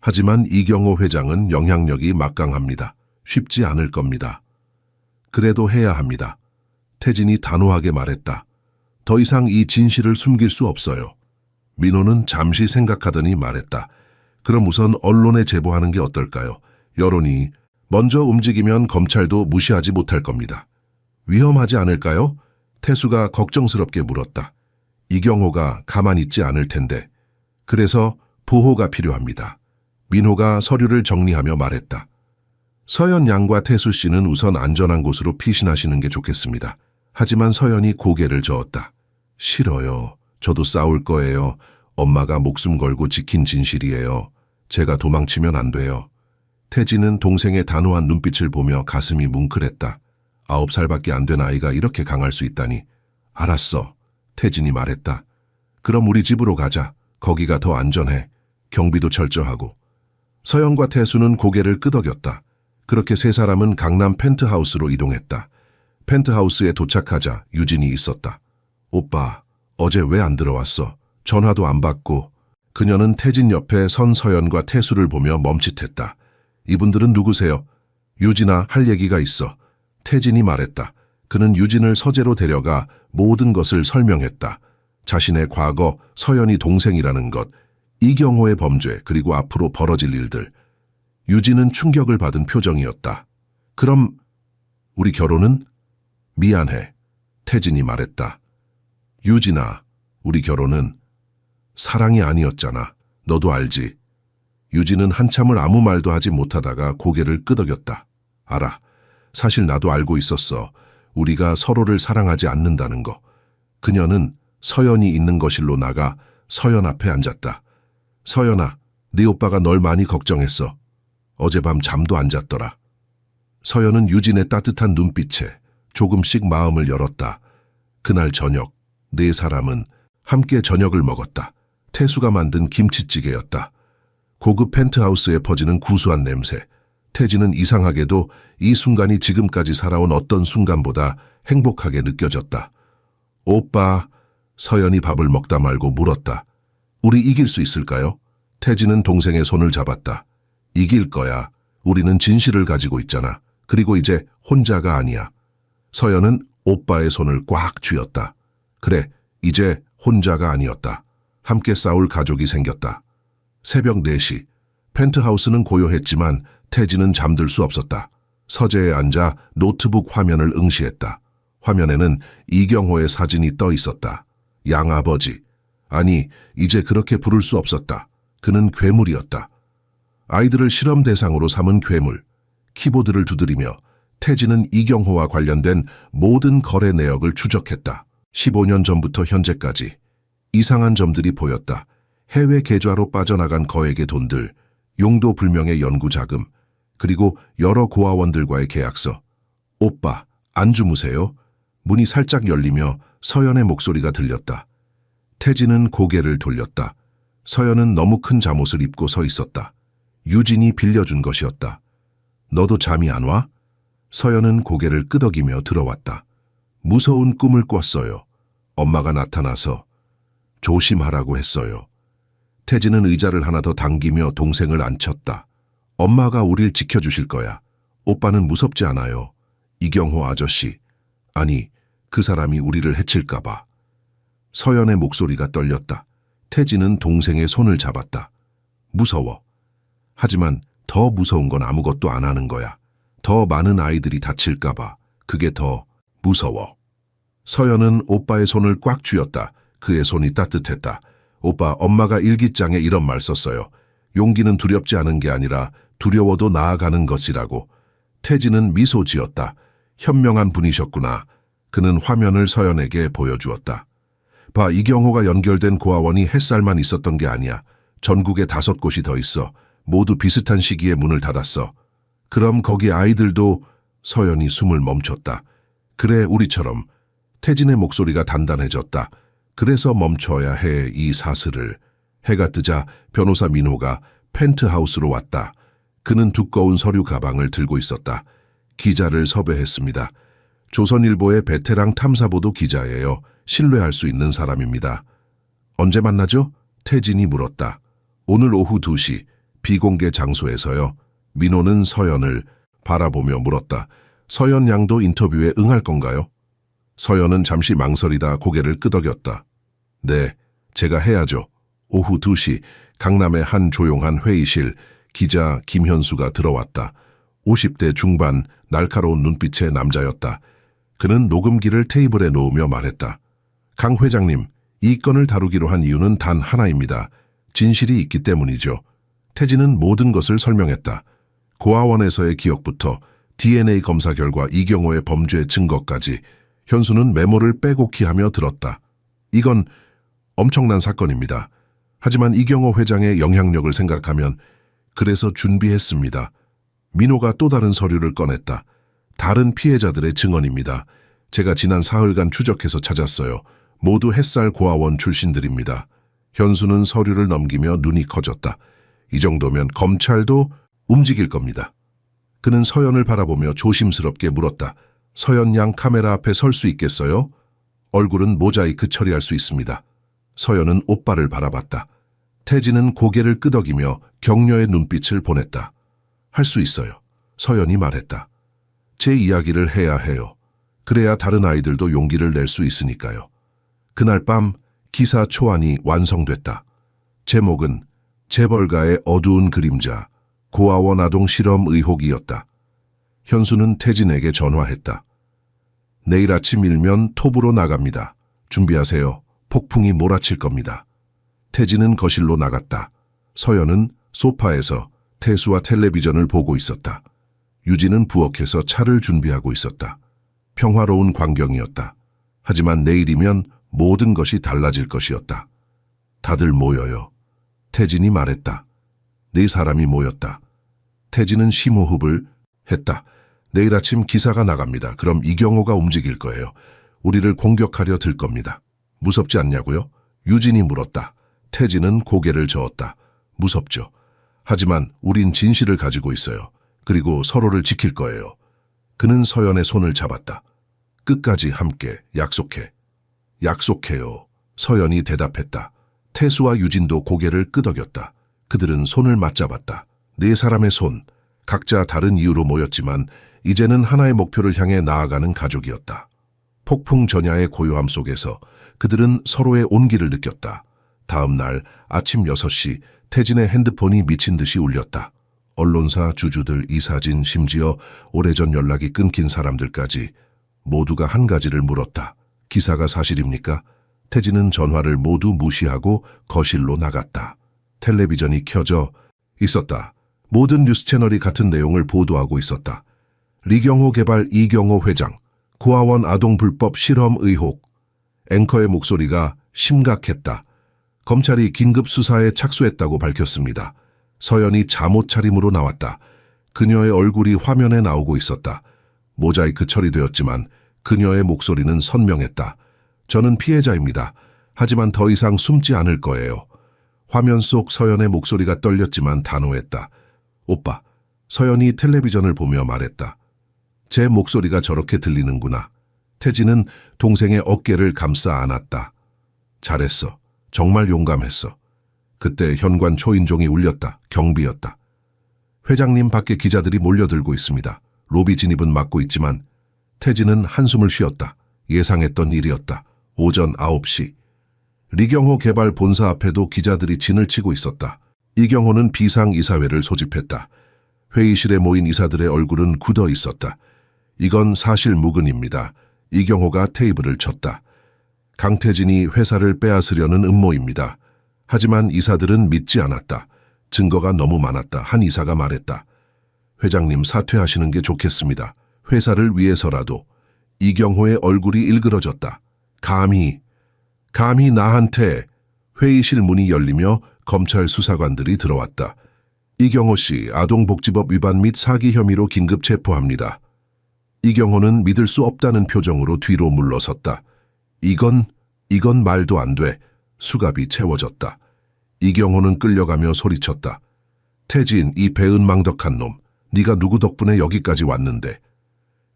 하지만 이경호 회장은 영향력이 막강합니다. 쉽지 않을 겁니다. 그래도 해야 합니다. 태진이 단호하게 말했다. 더 이상 이 진실을 숨길 수 없어요. 민호는 잠시 생각하더니 말했다. 그럼 우선 언론에 제보하는 게 어떨까요? 여론이 먼저 움직이면 검찰도 무시하지 못할 겁니다. 위험하지 않을까요? 태수가 걱정스럽게 물었다. 이경호가 가만히 있지 않을 텐데. 그래서 보호가 필요합니다. 민호가 서류를 정리하며 말했다. 서연 양과 태수 씨는 우선 안전한 곳으로 피신하시는 게 좋겠습니다. 하지만 서연이 고개를 저었다. 싫어요. 저도 싸울 거예요. 엄마가 목숨 걸고 지킨 진실이에요. 제가 도망치면 안 돼요. 태진은 동생의 단호한 눈빛을 보며 가슴이 뭉클했다. 9살밖에 안 된 아이가 이렇게 강할 수 있다니. 알았어. 태진이 말했다. 그럼 우리 집으로 가자. 거기가 더 안전해. 경비도 철저하고. 서연과 태수는 고개를 끄덕였다. 그렇게 세 사람은 강남 펜트하우스로 이동했다. 펜트하우스에 도착하자 유진이 있었다. 오빠, 어제 왜 안 들어왔어? 전화도 안 받고. 그녀는 태진 옆에 선 서연과 태수를 보며 멈칫했다. 이분들은 누구세요? 유진아, 할 얘기가 있어. 태진이 말했다. 그는 유진을 서재로 데려가 모든 것을 설명했다. 자신의 과거, 서연이 동생이라는 것, 이경호의 범죄, 그리고 앞으로 벌어질 일들. 유진은 충격을 받은 표정이었다. 그럼 우리 결혼은? 미안해. 태진이 말했다. 유진아, 우리 결혼은 사랑이 아니었잖아. 너도 알지. 유진은 한참을 아무 말도 하지 못하다가 고개를 끄덕였다. 알아. 사실 나도 알고 있었어. 우리가 서로를 사랑하지 않는다는 거. 그녀는 서연이 있는 거실로 나가 서연 앞에 앉았다. 서연아, 네 오빠가 널 많이 걱정했어. 어젯밤 잠도 안 잤더라. 서연은 유진의 따뜻한 눈빛에 조금씩 마음을 열었다. 그날 저녁, 네 사람은 함께 저녁을 먹었다. 태수가 만든 김치찌개였다. 고급 펜트하우스에 퍼지는 구수한 냄새. 태진은 이상하게도 이 순간이 지금까지 살아온 어떤 순간보다 행복하게 느껴졌다. 오빠, 서연이 밥을 먹다 말고 물었다. 우리 이길 수 있을까요? 태진은 동생의 손을 잡았다. 이길 거야. 우리는 진실을 가지고 있잖아. 그리고 이제 혼자가 아니야. 서연은 오빠의 손을 꽉 쥐었다. 그래, 이제 혼자가 아니었다. 함께 싸울 가족이 생겼다. 새벽 4시, 펜트하우스는 고요했지만 태진은 잠들 수 없었다. 서재에 앉아 노트북 화면을 응시했다. 화면에는 이경호의 사진이 떠 있었다. 양아버지. 아니, 이제 그렇게 부를 수 없었다. 그는 괴물이었다. 아이들을 실험 대상으로 삼은 괴물. 키보드를 두드리며 태진은 이경호와 관련된 모든 거래 내역을 추적했다. 15년 전부터 현재까지 이상한 점들이 보였다. 해외 계좌로 빠져나간 거액의 돈들, 용도 불명의 연구 자금, 그리고 여러 고아원들과의 계약서. 오빠, 안 주무세요? 문이 살짝 열리며 서연의 목소리가 들렸다. 태진은 고개를 돌렸다. 서연은 너무 큰 잠옷을 입고 서 있었다. 유진이 빌려준 것이었다. 너도 잠이 안 와? 서연은 고개를 끄덕이며 들어왔다. 무서운 꿈을 꿨어요. 엄마가 나타나서 조심하라고 했어요. 태진은 의자를 하나 더 당기며 동생을 앉혔다. 엄마가 우릴 지켜주실 거야. 오빠는 무섭지 않아요. 이경호 아저씨. 아니, 그 사람이 우리를 해칠까 봐. 서연의 목소리가 떨렸다. 태진은 동생의 손을 잡았다. 무서워. 하지만 더 무서운 건 아무것도 안 하는 거야. 더 많은 아이들이 다칠까 봐. 그게 더 무서워. 서연은 오빠의 손을 꽉 쥐었다. 그의 손이 따뜻했다. 오빠, 엄마가 일기장에 이런 말 썼어요. 용기는 두렵지 않은 게 아니라 두려워도 나아가는 것이라고. 태진은 미소 지었다. 현명한 분이셨구나. 그는 화면을 서연에게 보여주었다. 봐, 이경호가 연결된 고아원이 햇살만 있었던 게 아니야. 전국에 5곳이 더 있어. 모두 비슷한 시기에 문을 닫았어. 그럼 거기 아이들도... 서연이 숨을 멈췄다. 그래, 우리처럼. 태진의 목소리가 단단해졌다. 그래서 멈춰야 해, 이 사슬을. 해가 뜨자 변호사 민호가 펜트하우스로 왔다. 그는 두꺼운 서류 가방을 들고 있었다. 기자를 섭외했습니다. 조선일보의 베테랑 탐사보도 기자예요. 신뢰할 수 있는 사람입니다. 언제 만나죠? 태진이 물었다. 오늘 오후 2시, 비공개 장소에서요. 민호는 서연을 바라보며 물었다. 서연 양도 인터뷰에 응할 건가요? 서연은 잠시 망설이다 고개를 끄덕였다. 네, 제가 해야죠. 오후 2시, 강남의 한 조용한 회의실, 기자 김현수가 들어왔다. 50대 중반, 날카로운 눈빛의 남자였다. 그는 녹음기를 테이블에 놓으며 말했다. 강 회장님, 이 건을 다루기로 한 이유는 단 하나입니다. 진실이 있기 때문이죠. 태진은 모든 것을 설명했다. 고아원에서의 기억부터 DNA 검사 결과 이경호의 범죄 증거까지. 현수는 메모를 빼곡히 하며 들었다. 이건 엄청난 사건입니다. 하지만 이경호 회장의 영향력을 생각하면 그래서 준비했습니다. 민호가 또 다른 서류를 꺼냈다. 다른 피해자들의 증언입니다. 제가 지난 사흘간 추적해서 찾았어요. 모두 햇살 고아원 출신들입니다. 현수는 서류를 넘기며 눈이 커졌다. 이 정도면 검찰도 움직일 겁니다. 그는 서연을 바라보며 조심스럽게 물었다. 서연 양 카메라 앞에 설 수 있겠어요? 얼굴은 모자이크 처리할 수 있습니다. 서연은 오빠를 바라봤다. 태진은 고개를 끄덕이며 격려의 눈빛을 보냈다. 할 수 있어요. 서연이 말했다. 제 이야기를 해야 해요. 그래야 다른 아이들도 용기를 낼 수 있으니까요. 그날 밤 기사 초안이 완성됐다. 제목은 재벌가의 어두운 그림자, 고아원 아동 실험 의혹이었다. 현수는 태진에게 전화했다. 내일 아침 일면 톱으로 나갑니다. 준비하세요. 폭풍이 몰아칠 겁니다. 태진은 거실로 나갔다. 서연은 소파에서 태수와 텔레비전을 보고 있었다. 유진은 부엌에서 차를 준비하고 있었다. 평화로운 광경이었다. 하지만 내일이면 모든 것이 달라질 것이었다. 다들 모여요. 태진이 말했다. 네 사람이 모였다. 태진은 심호흡을 했다. 내일 아침 기사가 나갑니다. 그럼 이경호가 움직일 거예요. 우리를 공격하려 들 겁니다. 무섭지 않냐고요? 유진이 물었다. 태진은 고개를 저었다. 무섭죠. 하지만 우린 진실을 가지고 있어요. 그리고 서로를 지킬 거예요. 그는 서연의 손을 잡았다. 끝까지 함께 약속해. 약속해요. 서연이 대답했다. 태수와 유진도 고개를 끄덕였다. 그들은 손을 맞잡았다. 네 사람의 손. 각자 다른 이유로 모였지만 이제는 하나의 목표를 향해 나아가는 가족이었다. 폭풍 전야의 고요함 속에서 그들은 서로의 온기를 느꼈다. 다음 날 아침 6시 태진의 핸드폰이 미친 듯이 울렸다. 언론사, 주주들, 이사진, 심지어 오래전 연락이 끊긴 사람들까지 모두가 한 가지를 물었다. 기사가 사실입니까? 태진은 전화를 모두 무시하고 거실로 나갔다. 텔레비전이 켜져 있었다. 모든 뉴스 채널이 같은 내용을 보도하고 있었다. 리경호 개발 이경호 회장, 고아원 아동 불법 실험 의혹. 앵커의 목소리가 심각했다. 검찰이 긴급 수사에 착수했다고 밝혔습니다. 서연이 잠옷 차림으로 나왔다. 그녀의 얼굴이 화면에 나오고 있었다. 모자이크 처리되었지만 그녀의 목소리는 선명했다. 저는 피해자입니다. 하지만 더 이상 숨지 않을 거예요. 화면 속 서연의 목소리가 떨렸지만 단호했다. 오빠, 서연이 텔레비전을 보며 말했다. 제 목소리가 저렇게 들리는구나. 태진은 동생의 어깨를 감싸 안았다. 잘했어. 정말 용감했어. 그때 현관 초인종이 울렸다. 경비였다. 회장님 밖에 기자들이 몰려들고 있습니다. 로비 진입은 막고 있지만 태진은 한숨을 쉬었다. 예상했던 일이었다. 오전 9시. 리경호 개발 본사 앞에도 기자들이 진을 치고 있었다. 이경호는 비상이사회를 소집했다. 회의실에 모인 이사들의 얼굴은 굳어 있었다. 이건 사실 무근입니다. 이경호가 테이블을 쳤다. 강태진이 회사를 빼앗으려는 음모입니다. 하지만 이사들은 믿지 않았다. 증거가 너무 많았다. 한 이사가 말했다. 회장님 사퇴하시는 게 좋겠습니다. 회사를 위해서라도. 이경호의 얼굴이 일그러졌다. 감히 나한테. 회의실 문이 열리며 검찰 수사관들이 들어왔다. 이경호 씨 아동복지법 위반 및 사기 혐의로 긴급 체포합니다. 이경호는 믿을 수 없다는 표정으로 뒤로 물러섰다. 이건 말도 안 돼. 수갑이 채워졌다. 이경호는 끌려가며 소리쳤다. 태진, 이 배은망덕한 놈. 네가 누구 덕분에 여기까지 왔는데.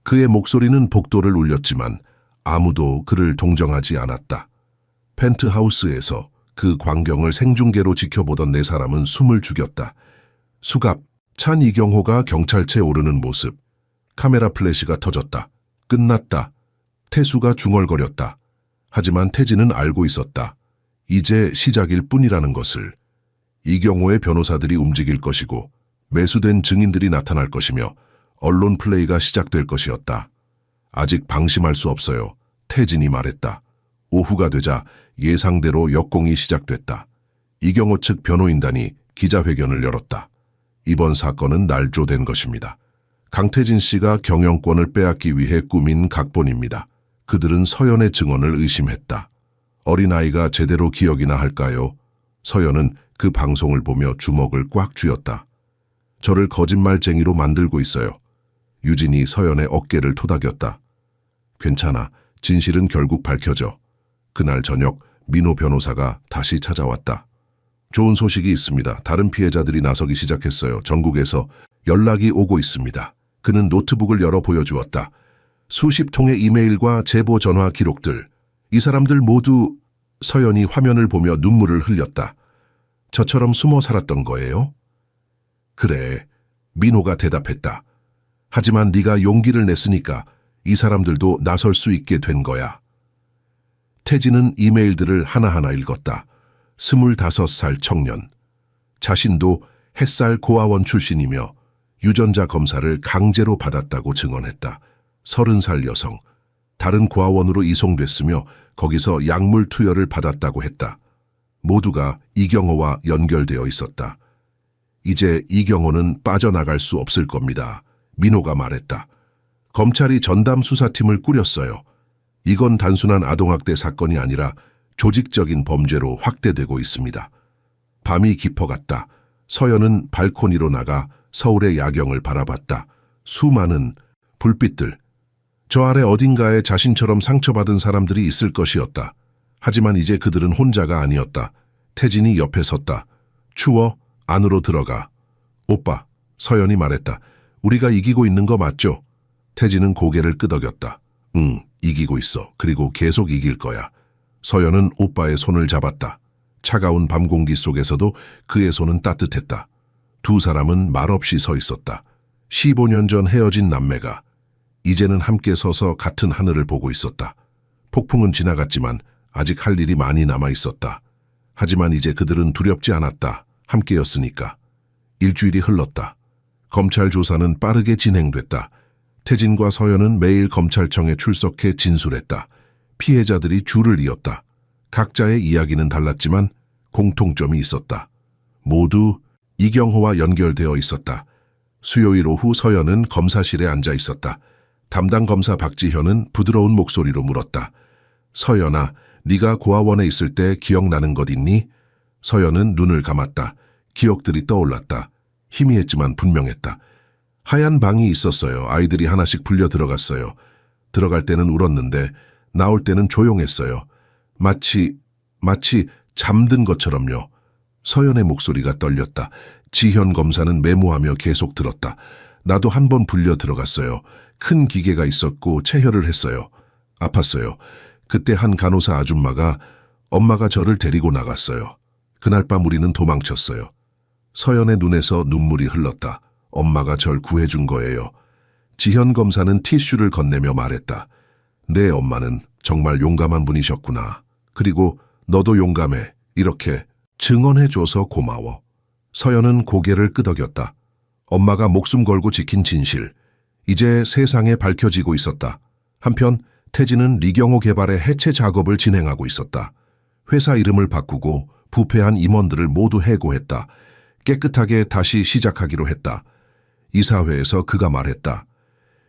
그의 목소리는 복도를 울렸지만 아무도 그를 동정하지 않았다. 펜트하우스에서 그 광경을 생중계로 지켜보던 네 사람은 숨을 죽였다. 수갑 찬 이경호가 경찰차에 오르는 모습. 카메라 플래시가 터졌다. 끝났다. 태수가 중얼거렸다. 하지만 태진은 알고 있었다. 이제 시작일 뿐이라는 것을. 이경호의 변호사들이 움직일 것이고 매수된 증인들이 나타날 것이며 언론 플레이가 시작될 것이었다. 아직 방심할 수 없어요. 태진이 말했다. 오후가 되자 예상대로 역공이 시작됐다. 이경호 측 변호인단이 기자회견을 열었다. 이번 사건은 날조된 것입니다. 강태진 씨가 경영권을 빼앗기 위해 꾸민 각본입니다. 그들은 서연의 증언을 의심했다. 어린아이가 제대로 기억이나 할까요? 서연은 그 방송을 보며 주먹을 꽉 쥐었다. 저를 거짓말쟁이로 만들고 있어요. 유진이 서연의 어깨를 토닥였다. 괜찮아. 진실은 결국 밝혀져. 그날 저녁 민호 변호사가 다시 찾아왔다. 좋은 소식이 있습니다. 다른 피해자들이 나서기 시작했어요. 전국에서 연락이 오고 있습니다. 그는 노트북을 열어 보여주었다. 수십 통의 이메일과 제보 전화 기록들. 이 사람들 모두. 서연이 화면을 보며 눈물을 흘렸다. 저처럼 숨어 살았던 거예요? 그래. 민호가 대답했다. 하지만 네가 용기를 냈으니까 이 사람들도 나설 수 있게 된 거야. 태진은 이메일들을 하나하나 읽었다. 25살 청년. 자신도 햇살 고아원 출신이며 유전자 검사를 강제로 받았다고 증언했다. 30살 여성. 다른 고아원으로 이송됐으며 거기서 약물 투여를 받았다고 했다. 모두가 이경호와 연결되어 있었다. 이제 이경호는 빠져나갈 수 없을 겁니다. 민호가 말했다. 검찰이 전담 수사팀을 꾸렸어요. 이건 단순한 아동학대 사건이 아니라 조직적인 범죄로 확대되고 있습니다. 밤이 깊어갔다. 서연은 발코니로 나가 서울의 야경을 바라봤다. 수많은 불빛들. 저 아래 어딘가에 자신처럼 상처받은 사람들이 있을 것이었다. 하지만 이제 그들은 혼자가 아니었다. 태진이 옆에 섰다. 추워, 안으로 들어가. 오빠, 서연이 말했다. 우리가 이기고 있는 거 맞죠? 태진은 고개를 끄덕였다. 응, 이기고 있어. 그리고 계속 이길 거야. 서연은 오빠의 손을 잡았다. 차가운 밤 공기 속에서도 그의 손은 따뜻했다. 두 사람은 말없이 서 있었다. 15년 전 헤어진 남매가 이제는 함께 서서 같은 하늘을 보고 있었다. 폭풍은 지나갔지만 아직 할 일이 많이 남아 있었다. 하지만 이제 그들은 두렵지 않았다. 함께였으니까. 일주일이 흘렀다. 검찰 조사는 빠르게 진행됐다. 태진과 서연은 매일 검찰청에 출석해 진술했다. 피해자들이 줄을 이었다. 각자의 이야기는 달랐지만 공통점이 있었다. 모두 이경호와 연결되어 있었다. 수요일 오후 서연은 검사실에 앉아 있었다. 담당 검사 박지현은 부드러운 목소리로 물었다. 서연아, 네가 고아원에 있을 때 기억나는 것 있니? 서연은 눈을 감았다. 기억들이 떠올랐다. 희미했지만 분명했다. 하얀 방이 있었어요. 아이들이 하나씩 불려 들어갔어요. 들어갈 때는 울었는데 나올 때는 조용했어요. 마치 잠든 것처럼요. 서연의 목소리가 떨렸다. 지현 검사는 메모하며 계속 들었다. 나도 한 번 불려 들어갔어요. 큰 기계가 있었고 체혈을 했어요. 아팠어요. 그때 한 간호사 아줌마가 엄마가 저를 데리고 나갔어요. 그날 밤 우리는 도망쳤어요. 서연의 눈에서 눈물이 흘렀다. 엄마가 절 구해준 거예요. 지현 검사는 티슈를 건네며 말했다. 내 엄마는 정말 용감한 분이셨구나. 그리고 너도 용감해. 이렇게 증언해줘서 고마워. 서연은 고개를 끄덕였다. 엄마가 목숨 걸고 지킨 진실. 이제 세상에 밝혀지고 있었다. 한편 태진은 리경호 개발의 해체 작업을 진행하고 있었다. 회사 이름을 바꾸고 부패한 임원들을 모두 해고했다. 깨끗하게 다시 시작하기로 했다. 이사회에서 그가 말했다.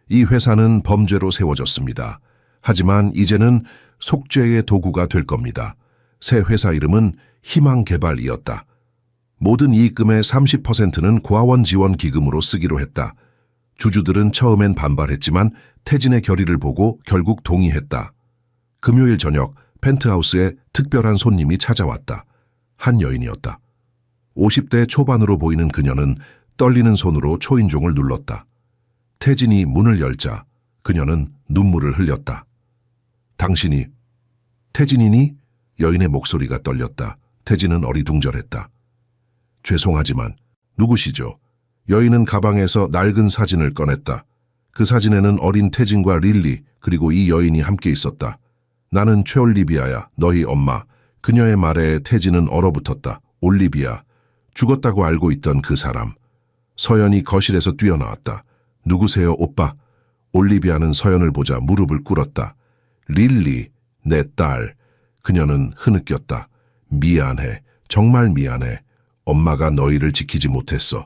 이 회사는 범죄로 세워졌습니다. 하지만 이제는 속죄의 도구가 될 겁니다. 새 회사 이름은 희망개발이었다. 모든 이익금의 30%는 고아원 지원 기금으로 쓰기로 했다. 주주들은 처음엔 반발했지만 태진의 결의를 보고 결국 동의했다. 금요일 저녁 펜트하우스에 특별한 손님이 찾아왔다. 한 여인이었다. 50대 초반으로 보이는 그녀는 떨리는 손으로 초인종을 눌렀다. 태진이 문을 열자 그녀는 눈물을 흘렸다. 당신이 태진이니? 여인의 목소리가 떨렸다. 태진은 어리둥절했다. 죄송하지만 누구시죠? 여인은 가방에서 낡은 사진을 꺼냈다. 그 사진에는 어린 태진과 릴리 그리고 이 여인이 함께 있었다. 나는 최올리비아야, 너희 엄마. 그녀의 말에 태진은 얼어붙었다. 올리비아. 죽었다고 알고 있던 그 사람. 서연이 거실에서 뛰어나왔다. 누구세요, 오빠? 올리비아는 서연을 보자 무릎을 꿇었다. 릴리, 내 딸. 그녀는 흐느꼈다. 미안해. 정말 미안해. 엄마가 너희를 지키지 못했어.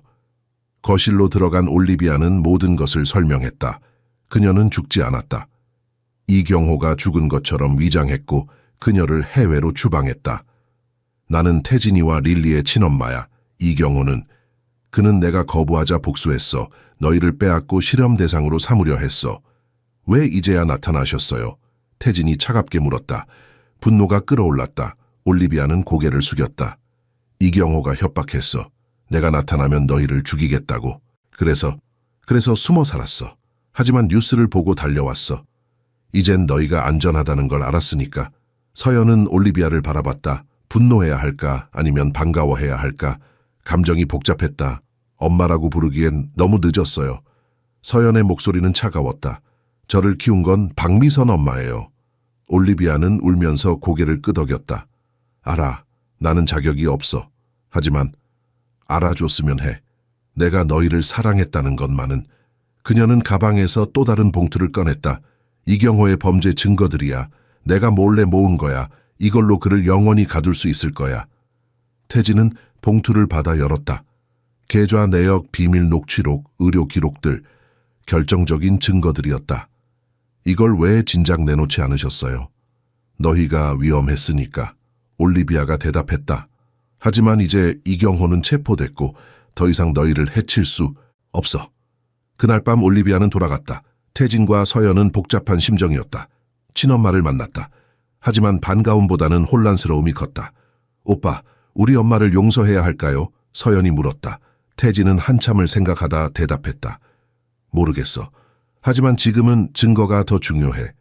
거실로 들어간 올리비아는 모든 것을 설명했다. 그녀는 죽지 않았다. 이경호가 죽은 것처럼 위장했고 그녀를 해외로 추방했다. 나는 태진이와 릴리의 친엄마야. 이경호는. 그는 내가 거부하자 복수했어. 너희를 빼앗고 실험 대상으로 삼으려 했어. 왜 이제야 나타나셨어요? 태진이 차갑게 물었다. 분노가 끓어올랐다. 올리비아는 고개를 숙였다. 이경호가 협박했어. 내가 나타나면 너희를 죽이겠다고. 그래서 숨어 살았어. 하지만 뉴스를 보고 달려왔어. 이젠 너희가 안전하다는 걸 알았으니까. 서연은 올리비아를 바라봤다. 분노해야 할까 아니면 반가워해야 할까. 감정이 복잡했다. 엄마라고 부르기엔 너무 늦었어요. 서연의 목소리는 차가웠다. 저를 키운 건 박미선 엄마예요. 올리비아는 울면서 고개를 끄덕였다. 알아. 나는 자격이 없어. 하지만 알아줬으면 해. 내가 너희를 사랑했다는 것만은. 그녀는 가방에서 또 다른 봉투를 꺼냈다. 이경호의 범죄 증거들이야. 내가 몰래 모은 거야. 이걸로 그를 영원히 가둘 수 있을 거야. 태진은 봉투를 받아 열었다. 계좌 내역, 비밀 녹취록, 의료 기록들. 결정적인 증거들이었다. 이걸 왜 진작 내놓지 않으셨어요? 너희가 위험했으니까. 올리비아가 대답했다. 하지만 이제 이경호는 체포됐고 더 이상 너희를 해칠 수 없어. 그날 밤 올리비아는 돌아갔다. 태진과 서연은 복잡한 심정이었다. 친엄마를 만났다. 하지만 반가움보다는 혼란스러움이 컸다. 오빠, 우리 엄마를 용서해야 할까요? 서연이 물었다. 태진은 한참을 생각하다 대답했다. 모르겠어. 하지만 지금은 증거가 더 중요해.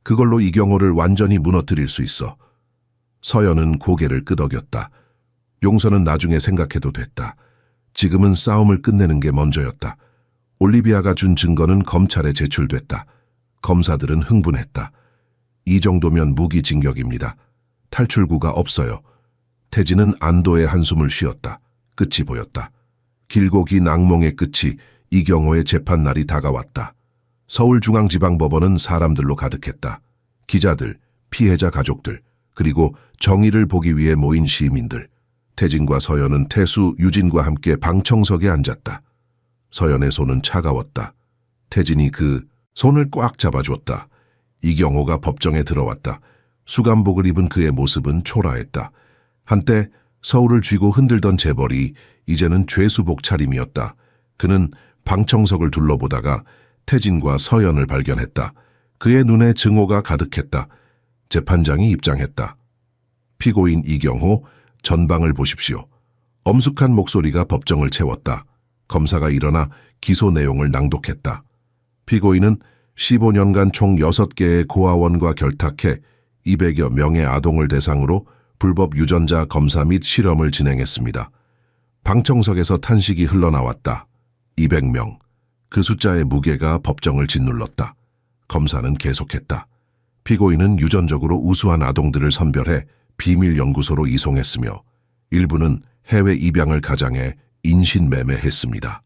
그걸로 이경호를 완전히 무너뜨릴 수 있어. 서연은 고개를 끄덕였다. 용서는 나중에 생각해도 됐다. 지금은 싸움을 끝내는 게 먼저였다. 올리비아가 준 증거는 검찰에 제출됐다. 검사들은 흥분했다. 이 정도면 무기징역입니다. 탈출구가 없어요. 태진은 안도의 한숨을 쉬었다. 끝이 보였다. 길고 긴 악몽의 끝이 이경호의 재판날이 다가왔다. 서울중앙지방법원은 사람들로 가득했다. 기자들, 피해자 가족들, 그리고 정의를 보기 위해 모인 시민들. 태진과 서연은 태수, 유진과 함께 방청석에 앉았다. 서연의 손은 차가웠다. 태진이 그 손을 꽉 잡아줬다. 이경호가 법정에 들어왔다. 수감복을 입은 그의 모습은 초라했다. 한때 서울을 쥐고 흔들던 재벌이 이제는 죄수복 차림이었다. 그는 방청석을 둘러보다가 태진과 서연을 발견했다. 그의 눈에 증오가 가득했다. 재판장이 입장했다. 피고인 이경호, 전방을 보십시오. 엄숙한 목소리가 법정을 채웠다. 검사가 일어나 기소 내용을 낭독했다. 피고인은 15년간 총 6개의 고아원과 결탁해 200여 명의 아동을 대상으로 불법 유전자 검사 및 실험을 진행했습니다. 방청석에서 탄식이 흘러나왔다. 200명. 그 숫자의 무게가 법정을 짓눌렀다. 검사는 계속했다. 피고인은 유전적으로 우수한 아동들을 선별해 비밀 연구소로 이송했으며 일부는 해외 입양을 가장해 인신매매했습니다.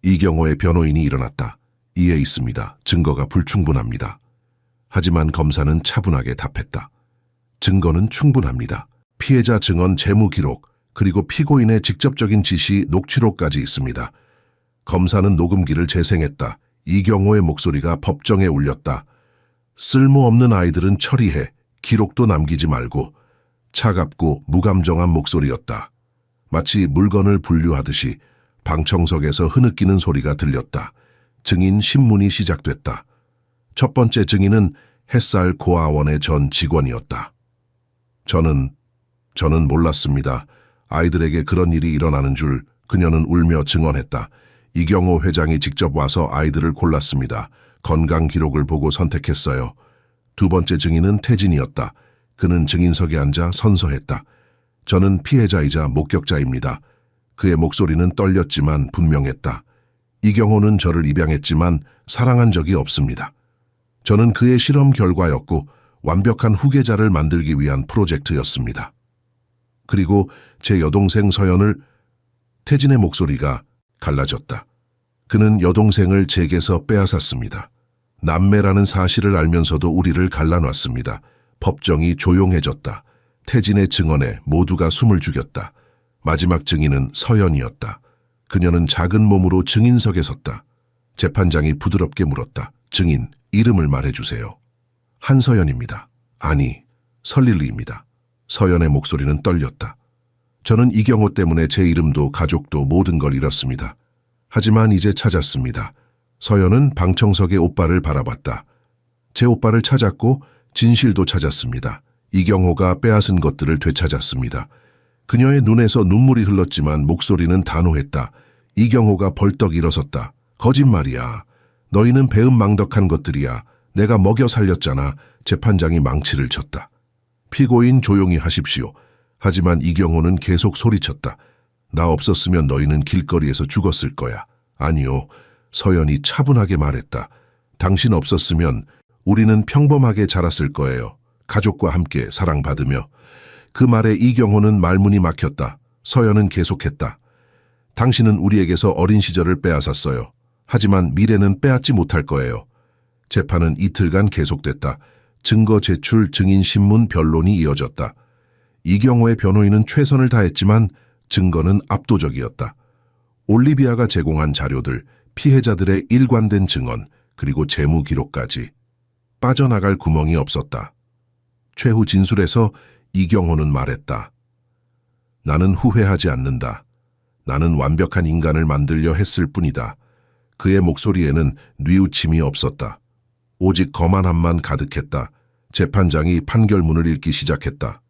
이경호의 변호인이 일어났다. 이해 있습니다. 증거가 불충분합니다. 하지만 검사는 차분하게 답했다. 증거는 충분합니다. 피해자 증언 재무 기록, 그리고 피고인의 직접적인 지시 녹취록까지 있습니다. 검사는 녹음기를 재생했다. 이경호의 목소리가 법정에 울렸다. 쓸모없는 아이들은 처리해. 기록도 남기지 말고. 차갑고 무감정한 목소리였다. 마치 물건을 분류하듯이 방청석에서 흐느끼는 소리가 들렸다. 증인 신문이 시작됐다. 첫 번째 증인은 햇살 고아원의 전 직원이었다. 저는 몰랐습니다. 아이들에게 그런 일이 일어나는 줄. 그녀는 울며 증언했다. 이경호 회장이 직접 와서 아이들을 골랐습니다. 건강 기록을 보고 선택했어요. 두 번째 증인은 태진이었다. 그는 증인석에 앉아 선서했다. 저는 피해자이자 목격자입니다. 그의 목소리는 떨렸지만 분명했다. 이경호는 저를 입양했지만 사랑한 적이 없습니다. 저는 그의 실험 결과였고 완벽한 후계자를 만들기 위한 프로젝트였습니다. 그리고 제 여동생 서연을. 태진의 목소리가 갈라졌다. 그는 여동생을 제게서 빼앗았습니다. 남매라는 사실을 알면서도 우리를 갈라놨습니다. 법정이 조용해졌다. 태진의 증언에 모두가 숨을 죽였다. 마지막 증인은 서연이었다. 그녀는 작은 몸으로 증인석에 섰다. 재판장이 부드럽게 물었다. 증인, 이름을 말해주세요. 한서연입니다. 아니, 설릴리입니다. 서연의 목소리는 떨렸다. 저는 이경호 때문에 제 이름도 가족도 모든 걸 잃었습니다. 하지만 이제 찾았습니다. 서연은 방청석의 오빠를 바라봤다. 제 오빠를 찾았고 진실도 찾았습니다. 이경호가 빼앗은 것들을 되찾았습니다. 그녀의 눈에서 눈물이 흘렀지만 목소리는 단호했다. 이경호가 벌떡 일어섰다. 거짓말이야. 너희는 배은망덕한 것들이야. 내가 먹여 살렸잖아. 재판장이 망치를 쳤다. 피고인 조용히 하십시오. 하지만 이경호는 계속 소리쳤다. 나 없었으면 너희는 길거리에서 죽었을 거야. 아니요. 서연이 차분하게 말했다. 당신 없었으면 우리는 평범하게 자랐을 거예요. 가족과 함께 사랑받으며. 그 말에 이경호는 말문이 막혔다. 서연은 계속했다. 당신은 우리에게서 어린 시절을 빼앗았어요. 하지만 미래는 빼앗지 못할 거예요. 재판은 이틀간 계속됐다. 증거 제출, 증인 신문, 변론이 이어졌다. 이경호의 변호인은 최선을 다했지만 증거는 압도적이었다. 올리비아가 제공한 자료들, 피해자들의 일관된 증언, 그리고 재무 기록까지. 빠져나갈 구멍이 없었다. 최후 진술에서 이경호는 말했다. 나는 후회하지 않는다. 나는 완벽한 인간을 만들려 했을 뿐이다. 그의 목소리에는 뉘우침이 없었다. 오직 거만함만 가득했다. 재판장이 판결문을 읽기 시작했다.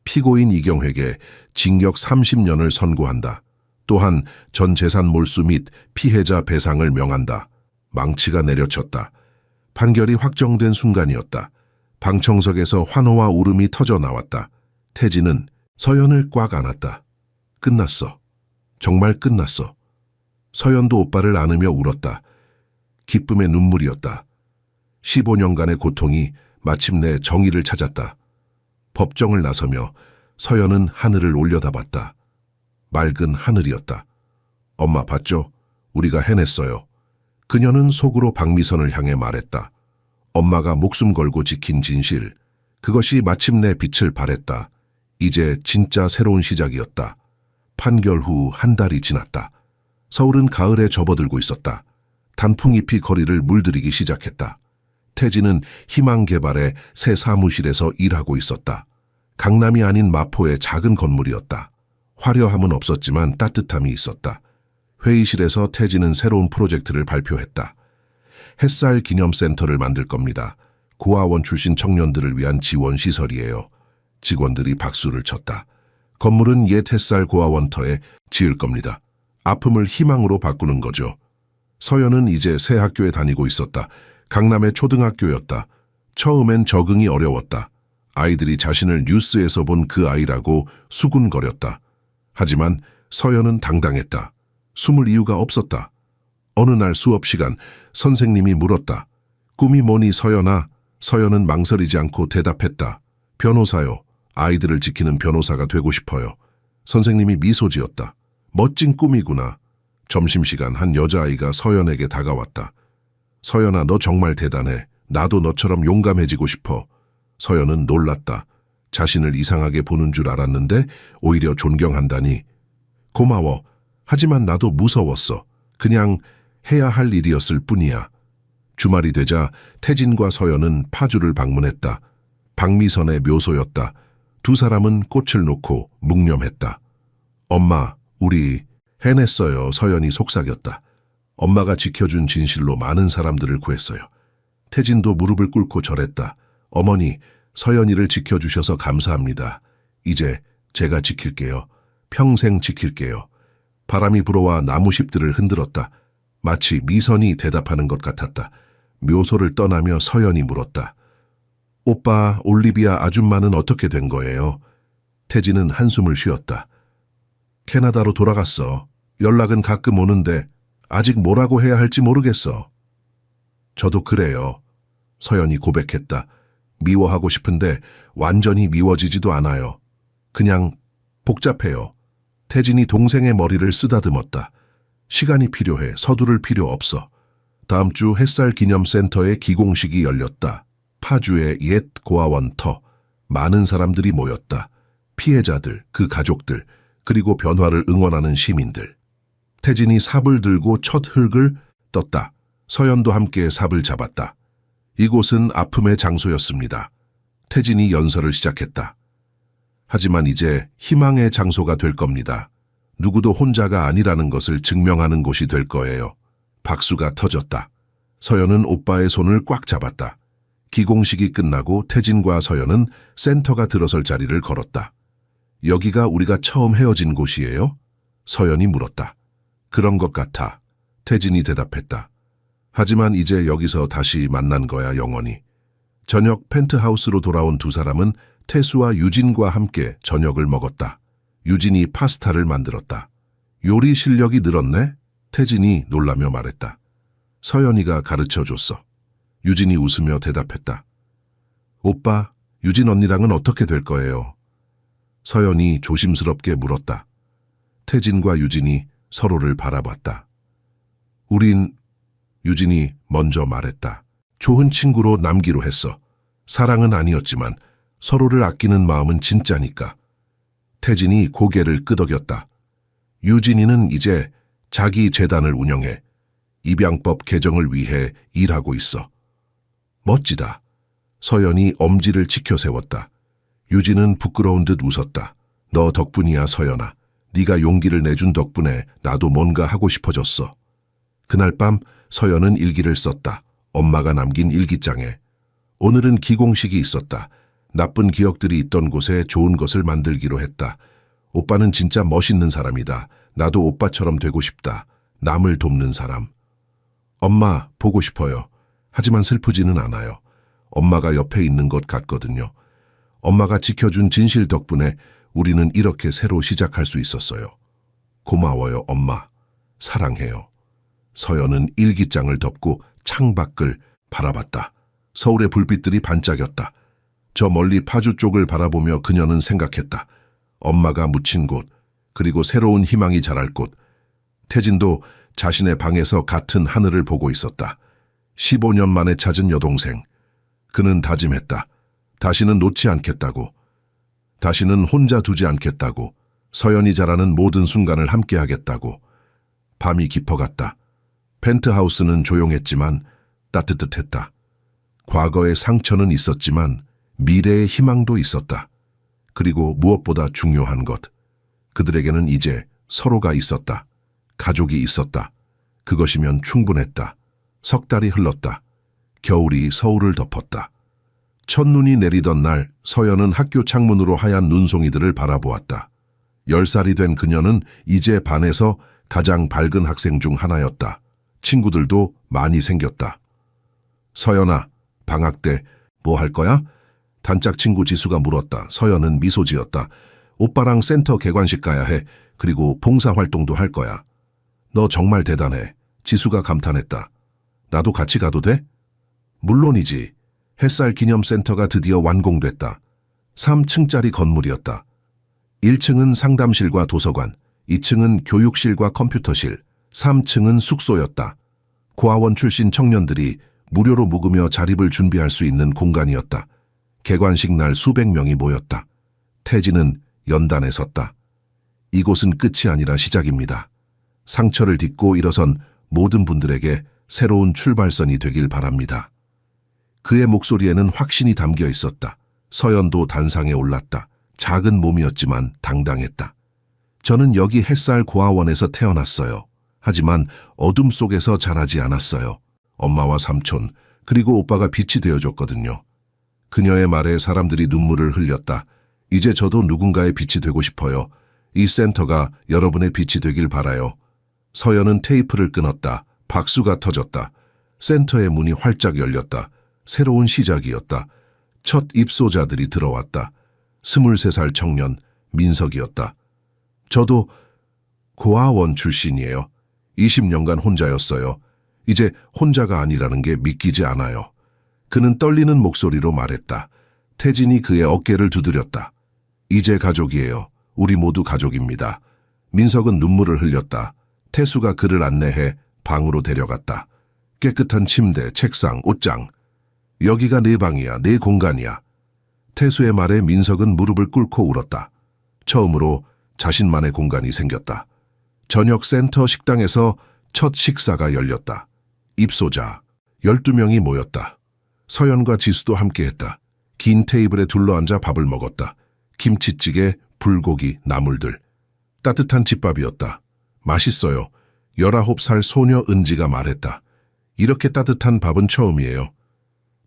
피고인 이경회에게 징역 30년을 선고한다. 또한 전 재산 몰수 및 피해자 배상을 명한다. 망치가 내려쳤다. 판결이 확정된 순간이었다. 방청석에서 환호와 울음이 터져 나왔다. 태진은 서연을 꽉 안았다. 끝났어. 정말 끝났어. 서연도 오빠를 안으며 울었다. 기쁨의 눈물이었다. 15년간의 고통이 마침내 정의를 찾았다. 법정을 나서며 서연은 하늘을 올려다봤다. 맑은 하늘이었다. 엄마 봤죠? 우리가 해냈어요. 그녀는 속으로 박미선을 향해 말했다. 엄마가 목숨 걸고 지킨 진실, 그것이 마침내 빛을 발했다. 이제 진짜 새로운 시작이었다. 판결 후 한 달이 지났다. 서울은 가을에 접어들고 있었다. 단풍잎이 거리를 물들이기 시작했다. 태진은 희망 개발의 새 사무실에서 일하고 있었다. 강남이 아닌 마포의 작은 건물이었다. 화려함은 없었지만 따뜻함이 있었다. 회의실에서 태진은 새로운 프로젝트를 발표했다. 햇살 기념센터를 만들 겁니다. 고아원 출신 청년들을 위한 지원 시설이에요. 직원들이 박수를 쳤다. 건물은 옛 햇살 고아원터에 지을 겁니다. 아픔을 희망으로 바꾸는 거죠. 서연은 이제 새 학교에 다니고 있었다. 강남의 초등학교였다. 처음엔 적응이 어려웠다. 아이들이 자신을 뉴스에서 본 그 아이라고 수군거렸다. 하지만 서연은 당당했다. 숨을 이유가 없었다. 어느 날 수업 시간 선생님이 물었다. 꿈이 뭐니 서연아? 서연은 망설이지 않고 대답했다. 변호사요. 아이들을 지키는 변호사가 되고 싶어요. 선생님이 미소 지었다. 멋진 꿈이구나. 점심시간 한 여자아이가 서연에게 다가왔다. 서연아, 너 정말 대단해. 나도 너처럼 용감해지고 싶어. 서연은 놀랐다. 자신을 이상하게 보는 줄 알았는데 오히려 존경한다니. 고마워. 하지만 나도 무서웠어. 그냥 해야 할 일이었을 뿐이야. 주말이 되자 태진과 서연은 파주를 방문했다. 박미선의 묘소였다. 두 사람은 꽃을 놓고 묵념했다. 엄마, 우리 해냈어요. 서연이 속삭였다. 엄마가 지켜준 진실로 많은 사람들을 구했어요. 태진도 무릎을 꿇고 절했다. 어머니, 서연이를 지켜주셔서 감사합니다. 이제 제가 지킬게요. 평생 지킬게요. 바람이 불어와 나무잎들을 흔들었다. 마치 미선이 대답하는 것 같았다. 묘소를 떠나며 서연이 물었다. 오빠, 올리비아 아줌마는 어떻게 된 거예요? 태진은 한숨을 쉬었다. 캐나다로 돌아갔어. 연락은 가끔 오는데 아직 뭐라고 해야 할지 모르겠어. 저도 그래요. 서연이 고백했다. 미워하고 싶은데 완전히 미워지지도 않아요. 그냥 복잡해요. 태진이 동생의 머리를 쓰다듬었다. 시간이 필요해. 서두를 필요 없어. 다음 주 햇살 기념센터의 기공식이 열렸다. 파주의 옛 고아원터. 많은 사람들이 모였다. 피해자들, 그 가족들, 그리고 변화를 응원하는 시민들. 태진이 삽을 들고 첫 흙을 떴다. 서연도 함께 삽을 잡았다. 이곳은 아픔의 장소였습니다. 태진이 연설을 시작했다. 하지만 이제 희망의 장소가 될 겁니다. 누구도 혼자가 아니라는 것을 증명하는 곳이 될 거예요. 박수가 터졌다. 서연은 오빠의 손을 꽉 잡았다. 기공식이 끝나고 태진과 서연은 센터가 들어설 자리를 걸었다. 여기가 우리가 처음 헤어진 곳이에요? 서연이 물었다. 그런 것 같아. 태진이 대답했다. 하지만 이제 여기서 다시 만난 거야, 영원히. 저녁 펜트하우스로 돌아온 두 사람은 태수와 유진과 함께 저녁을 먹었다. 유진이 파스타를 만들었다. 요리 실력이 늘었네? 태진이 놀라며 말했다. 서연이가 가르쳐줬어. 유진이 웃으며 대답했다. 오빠, 유진 언니랑은 어떻게 될 거예요? 서연이 조심스럽게 물었다. 태진과 유진이 서로를 바라봤다. 우린, 유진이 먼저 말했다. 좋은 친구로 남기로 했어. 사랑은 아니었지만 서로를 아끼는 마음은 진짜니까. 태진이 고개를 끄덕였다. 유진이는 이제 자기 재단을 운영해. 입양법 개정을 위해 일하고 있어. 멋지다. 서연이 엄지를 치켜 세웠다. 유진은 부끄러운 듯 웃었다. 너 덕분이야, 서연아. 네가 용기를 내준 덕분에 나도 뭔가 하고 싶어졌어. 그날 밤 서연은 일기를 썼다. 엄마가 남긴 일기장에. 오늘은 기공식이 있었다. 나쁜 기억들이 있던 곳에 좋은 것을 만들기로 했다. 오빠는 진짜 멋있는 사람이다. 나도 오빠처럼 되고 싶다. 남을 돕는 사람. 엄마, 보고 싶어요. 하지만 슬프지는 않아요. 엄마가 옆에 있는 것 같거든요. 엄마가 지켜준 진실 덕분에 우리는 이렇게 새로 시작할 수 있었어요. 고마워요, 엄마. 사랑해요. 서연은 일기장을 덮고 창밖을 바라봤다. 서울의 불빛들이 반짝였다. 저 멀리 파주 쪽을 바라보며 그녀는 생각했다. 엄마가 묻힌 곳, 그리고 새로운 희망이 자랄 곳. 태진도 자신의 방에서 같은 하늘을 보고 있었다. 15년 만에 찾은 여동생. 그는 다짐했다. 다시는 놓지 않겠다고. 다시는 혼자 두지 않겠다고. 서연이 자라는 모든 순간을 함께하겠다고. 밤이 깊어갔다. 펜트하우스는 조용했지만 따뜻했다. 과거의 상처는 있었지만 미래의 희망도 있었다. 그리고 무엇보다 중요한 것. 그들에게는 이제 서로가 있었다. 가족이 있었다. 그것이면 충분했다. 석 달이 흘렀다. 겨울이 서울을 덮었다. 첫눈이 내리던 날 서연은 학교 창문으로 하얀 눈송이들을 바라보았다. 10살이 된 그녀는 이제 반에서 가장 밝은 학생 중 하나였다. 친구들도 많이 생겼다. 서연아, 방학 때 뭐 할 거야? 단짝 친구 지수가 물었다. 서연은 미소 지었다. 오빠랑 센터 개관식 가야 해. 그리고 봉사활동도 할 거야. 너 정말 대단해. 지수가 감탄했다. 나도 같이 가도 돼? 물론이지. 햇살 기념센터가 드디어 완공됐다. 3층짜리 건물이었다. 1층은 상담실과 도서관, 2층은 교육실과 컴퓨터실, 3층은 숙소였다. 고아원 출신 청년들이 무료로 묵으며 자립을 준비할 수 있는 공간이었다. 개관식 날 수백 명이 모였다. 태진은 연단에 섰다. 이곳은 끝이 아니라 시작입니다. 상처를 딛고 일어선 모든 분들에게 새로운 출발선이 되길 바랍니다. 그의 목소리에는 확신이 담겨 있었다. 서연도 단상에 올랐다. 작은 몸이었지만 당당했다. 저는 여기 햇살 고아원에서 태어났어요. 하지만 어둠 속에서 자라지 않았어요. 엄마와 삼촌, 그리고 오빠가 빛이 되어줬거든요. 그녀의 말에 사람들이 눈물을 흘렸다. 이제 저도 누군가의 빛이 되고 싶어요. 이 센터가 여러분의 빛이 되길 바라요. 서연은 테이프를 끊었다. 박수가 터졌다. 센터의 문이 활짝 열렸다. 새로운 시작이었다. 첫 입소자들이 들어왔다. 23살 청년 민석이었다. 저도 고아원 출신이에요. 20년간 혼자였어요. 이제 혼자가 아니라는 게 믿기지 않아요. 그는 떨리는 목소리로 말했다. 태진이 그의 어깨를 두드렸다. 이제 가족이에요. 우리 모두 가족입니다. 민석은 눈물을 흘렸다. 태수가 그를 안내해 방으로 데려갔다. 깨끗한 침대, 책상, 옷장. 여기가 내 방이야, 내 공간이야. 태수의 말에 민석은 무릎을 꿇고 울었다. 처음으로 자신만의 공간이 생겼다. 저녁 센터 식당에서 첫 식사가 열렸다. 입소자 12명이 모였다. 서연과 지수도 함께했다. 긴 테이블에 둘러앉아 밥을 먹었다. 김치찌개, 불고기, 나물들. 따뜻한 집밥이었다. 맛있어요. 19살 소녀 은지가 말했다. 이렇게 따뜻한 밥은 처음이에요.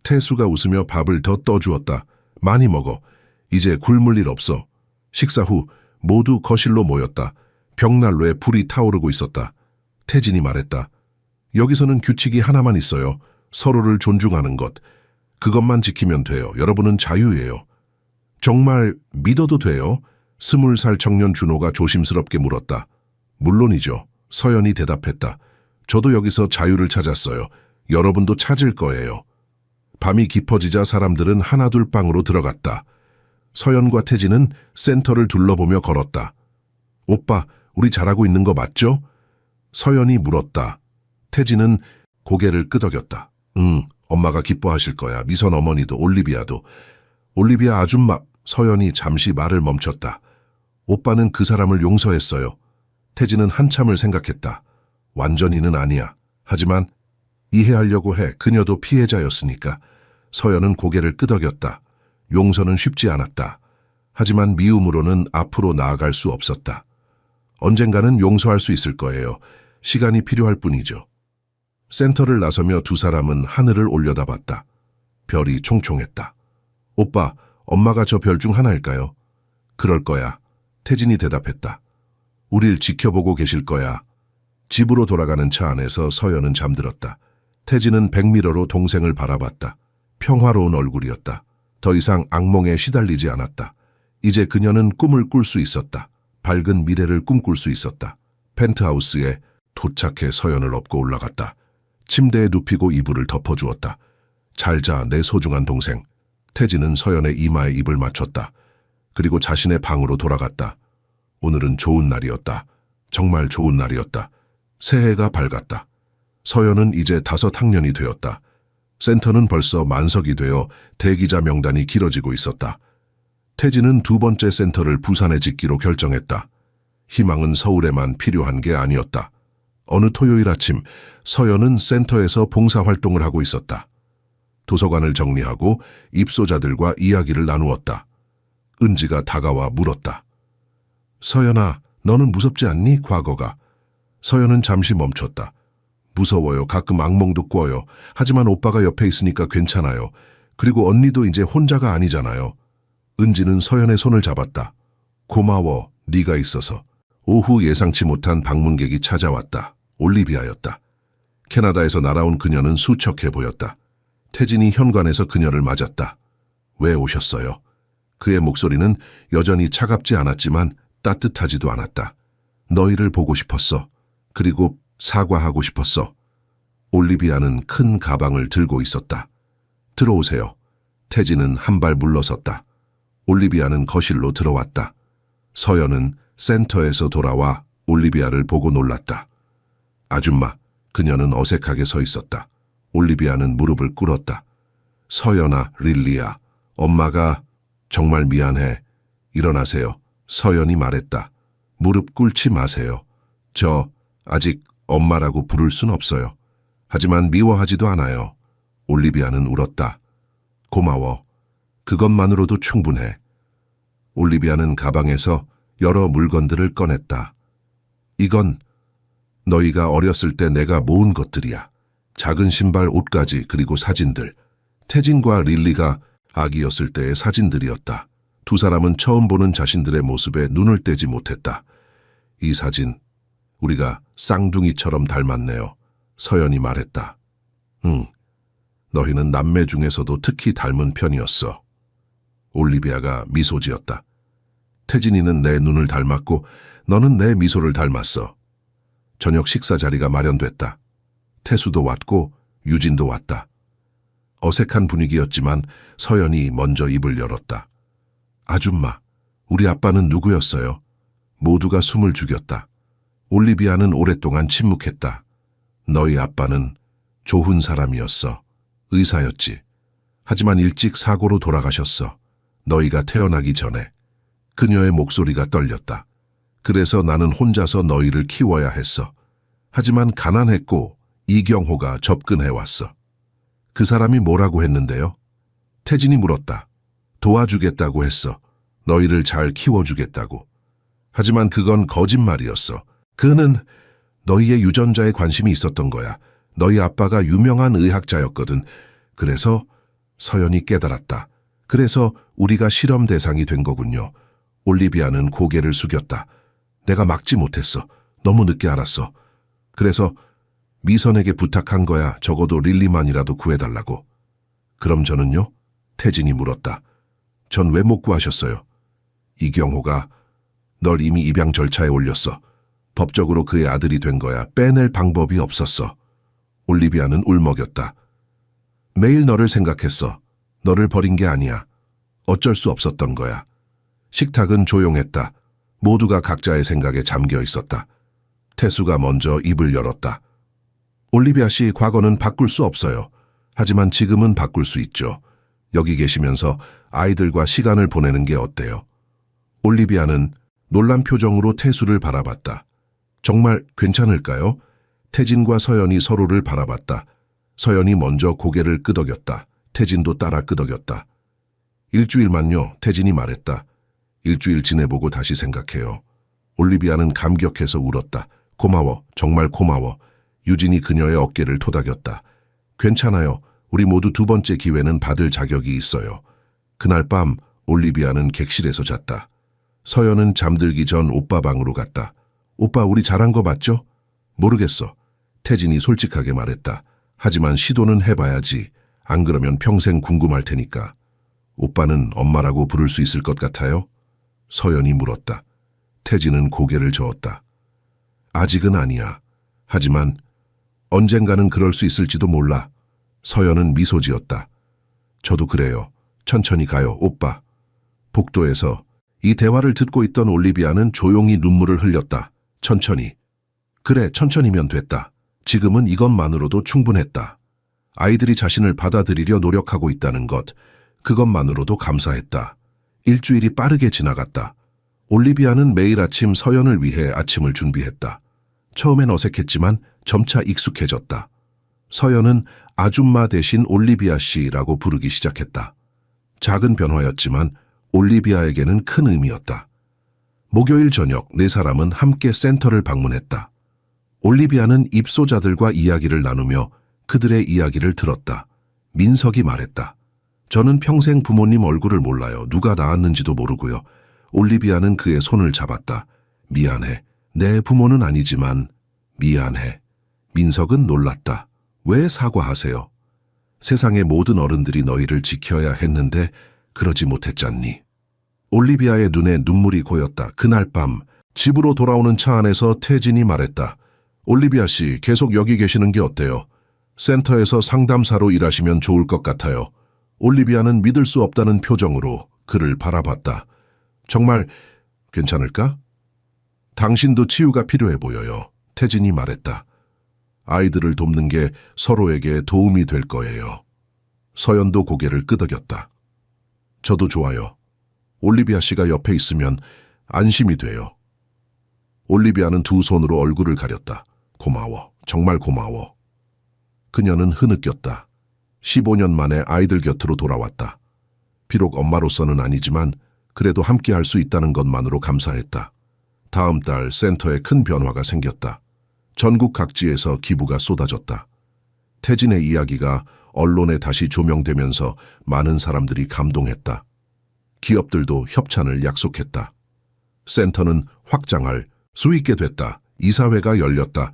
태수가 웃으며 밥을 더 떠주었다. 많이 먹어. 이제 굶을 일 없어. 식사 후 모두 거실로 모였다. 벽난로에 불이 타오르고 있었다. 태진이 말했다. 여기서는 규칙이 하나만 있어요. 서로를 존중하는 것. 그것만 지키면 돼요. 여러분은 자유예요. 정말 믿어도 돼요? 20살 청년 준호가 조심스럽게 물었다. 물론이죠. 서연이 대답했다. 저도 여기서 자유를 찾았어요. 여러분도 찾을 거예요. 밤이 깊어지자 사람들은 하나둘 방으로 들어갔다. 서연과 태진은 센터를 둘러보며 걸었다. 오빠, 우리 잘하고 있는 거 맞죠? 서연이 물었다. 태진은 고개를 끄덕였다. 엄마가 기뻐하실 거야. 미선 어머니도, 올리비아도. 올리비아 아줌마. 서연이 잠시 말을 멈췄다. 오빠는 그 사람을 용서했어요. 태진은 한참을 생각했다. 완전히는 아니야. 하지만 이해하려고 해. 그녀도 피해자였으니까. 서연은 고개를 끄덕였다. 용서는 쉽지 않았다. 하지만 미움으로는 앞으로 나아갈 수 없었다. 언젠가는 용서할 수 있을 거예요. 시간이 필요할 뿐이죠. 센터를 나서며 두 사람은 하늘을 올려다봤다. 별이 총총했다. 오빠, 엄마가 저 별 중 하나일까요? 그럴 거야. 태진이 대답했다. 우릴 지켜보고 계실 거야. 집으로 돌아가는 차 안에서 서연은 잠들었다. 태진은 백미러로 동생을 바라봤다. 평화로운 얼굴이었다. 더 이상 악몽에 시달리지 않았다. 이제 그녀는 꿈을 꿀 수 있었다. 밝은 미래를 꿈꿀 수 있었다. 펜트하우스에 도착해 서연을 업고 올라갔다. 침대에 눕히고 이불을 덮어주었다. 잘 자, 내 소중한 동생. 태진은 서연의 이마에 입을 맞췄다. 그리고 자신의 방으로 돌아갔다. 오늘은 좋은 날이었다. 정말 좋은 날이었다. 새해가 밝았다. 서연은 이제 5학년이 되었다. 센터는 벌써 만석이 되어 대기자 명단이 길어지고 있었다. 태진은 2번째 센터를 부산에 짓기로 결정했다. 희망은 서울에만 필요한 게 아니었다. 어느 토요일 아침 서연은 센터에서 봉사활동을 하고 있었다. 도서관을 정리하고 입소자들과 이야기를 나누었다. 은지가 다가와 물었다. 서연아, 너는 무섭지 않니? 과거가. 서연은 잠시 멈췄다. 무서워요. 가끔 악몽도 꿔요. 하지만 오빠가 옆에 있으니까 괜찮아요. 그리고 언니도 이제 혼자가 아니잖아요. 은지는 서연의 손을 잡았다. 고마워, 네가 있어서. 오후 예상치 못한 방문객이 찾아왔다. 올리비아였다. 캐나다에서 날아온 그녀는 수척해 보였다. 태진이 현관에서 그녀를 맞았다. 왜 오셨어요? 그의 목소리는 여전히 차갑지 않았지만 따뜻하지도 않았다. 너희를 보고 싶었어. 그리고 사과하고 싶었어. 올리비아는 큰 가방을 들고 있었다. 들어오세요. 태진은 한 발 물러섰다. 올리비아는 거실로 들어왔다. 서연은 센터에서 돌아와 올리비아를 보고 놀랐다. 아줌마, 그녀는 어색하게 서 있었다. 올리비아는 무릎을 꿇었다. 서연아, 릴리야, 엄마가 정말 미안해. 일어나세요. 서연이 말했다. 무릎 꿇지 마세요. 저 아직 엄마라고 부를 순 없어요. 하지만 미워하지도 않아요. 올리비아는 울었다. 고마워. 그것만으로도 충분해. 올리비아는 가방에서 여러 물건들을 꺼냈다. 이건 너희가 어렸을 때 내가 모은 것들이야. 작은 신발, 옷까지, 그리고 사진들. 태진과 릴리가 아기였을 때의 사진들이었다. 두 사람은 처음 보는 자신들의 모습에 눈을 떼지 못했다. 이 사진, 우리가 쌍둥이처럼 닮았네요. 서연이 말했다. 응, 너희는 남매 중에서도 특히 닮은 편이었어. 올리비아가 미소 지었다. 태진이는 내 눈을 닮았고 너는 내 미소를 닮았어. 저녁 식사 자리가 마련됐다. 태수도 왔고 유진도 왔다. 어색한 분위기였지만 서연이 먼저 입을 열었다. 아줌마, 우리 아빠는 누구였어요? 모두가 숨을 죽였다. 올리비아는 오랫동안 침묵했다. 너희 아빠는 좋은 사람이었어. 의사였지. 하지만 일찍 사고로 돌아가셨어. 너희가 태어나기 전에. 그녀의 목소리가 떨렸다. 그래서 나는 혼자서 너희를 키워야 했어. 하지만 가난했고 이경호가 접근해왔어. 그 사람이 뭐라고 했는데요? 태진이 물었다. 도와주겠다고 했어. 너희를 잘 키워주겠다고. 하지만 그건 거짓말이었어. 그는 너희의 유전자에 관심이 있었던 거야. 너희 아빠가 유명한 의학자였거든. 그래서 서연이 깨달았다. 그래서 우리가 실험 대상이 된 거군요. 올리비아는 고개를 숙였다. 내가 막지 못했어. 너무 늦게 알았어. 그래서 미선에게 부탁한 거야. 적어도 릴리만이라도 구해달라고. 그럼 저는요? 태진이 물었다. 전 왜 못 구하셨어요? 이경호가 널 이미 입양 절차에 올렸어. 법적으로 그의 아들이 된 거야. 빼낼 방법이 없었어. 올리비아는 울먹였다. 매일 너를 생각했어. 너를 버린 게 아니야. 어쩔 수 없었던 거야. 식탁은 조용했다. 모두가 각자의 생각에 잠겨 있었다. 태수가 먼저 입을 열었다. 올리비아 씨, 과거는 바꿀 수 없어요. 하지만 지금은 바꿀 수 있죠. 여기 계시면서 아이들과 시간을 보내는 게 어때요? 올리비아는 놀란 표정으로 태수를 바라봤다. 정말 괜찮을까요? 태진과 서연이 서로를 바라봤다. 서연이 먼저 고개를 끄덕였다. 태진도 따라 끄덕였다. 일주일만요, 태진이 말했다. 일주일 지내보고 다시 생각해요. 올리비아는 감격해서 울었다. 고마워, 정말 고마워. 유진이 그녀의 어깨를 토닥였다. 괜찮아요. 우리 모두 두 번째 기회는 받을 자격이 있어요. 그날 밤 올리비아는 객실에서 잤다. 서연은 잠들기 전 오빠 방으로 갔다. 오빠, 우리 잘한 거 맞죠? 모르겠어. 태진이 솔직하게 말했다. 하지만 시도는 해봐야지. 안 그러면 평생 궁금할 테니까. 오빠는 엄마라고 부를 수 있을 것 같아요? 서연이 물었다. 태진은 고개를 저었다. 아직은 아니야. 하지만 언젠가는 그럴 수 있을지도 몰라. 서연은 미소 지었다. 저도 그래요. 천천히 가요, 오빠. 복도에서 이 대화를 듣고 있던 올리비아는 조용히 눈물을 흘렸다. 천천히. 그래, 천천히면 됐다. 지금은 이것만으로도 충분했다. 아이들이 자신을 받아들이려 노력하고 있다는 것, 그것만으로도 감사했다. 일주일이 빠르게 지나갔다. 올리비아는 매일 아침 서연을 위해 아침을 준비했다. 처음엔 어색했지만 점차 익숙해졌다. 서연은 아줌마 대신 올리비아 씨라고 부르기 시작했다. 작은 변화였지만 올리비아에게는 큰 의미였다. 목요일 저녁 네 사람은 함께 센터를 방문했다. 올리비아는 입소자들과 이야기를 나누며 그들의 이야기를 들었다. 민석이 말했다. 저는 평생 부모님 얼굴을 몰라요. 누가 낳았는지도 모르고요. 올리비아는 그의 손을 잡았다. 미안해. 내 부모는 아니지만 미안해. 민석은 놀랐다. 왜 사과하세요? 세상의 모든 어른들이 너희를 지켜야 했는데 그러지 못했잖니. 올리비아의 눈에 눈물이 고였다. 그날 밤 집으로 돌아오는 차 안에서 태진이 말했다. 올리비아 씨, 계속 여기 계시는 게 어때요? 센터에서 상담사로 일하시면 좋을 것 같아요. 올리비아는 믿을 수 없다는 표정으로 그를 바라봤다. 정말 괜찮을까? 당신도 치유가 필요해 보여요. 태진이 말했다. 아이들을 돕는 게 서로에게 도움이 될 거예요. 서연도 고개를 끄덕였다. 저도 좋아요. 올리비아 씨가 옆에 있으면 안심이 돼요. 올리비아는 두 손으로 얼굴을 가렸다. 고마워. 정말 고마워. 그녀는 흐느꼈다. 15년 만에 아이들 곁으로 돌아왔다. 비록 엄마로서는 아니지만 그래도 함께 할 수 있다는 것만으로 감사했다. 다음 달 센터에 큰 변화가 생겼다. 전국 각지에서 기부가 쏟아졌다. 태진의 이야기가 언론에 다시 조명되면서 많은 사람들이 감동했다. 기업들도 협찬을 약속했다. 센터는 확장할 수 있게 됐다. 이사회가 열렸다.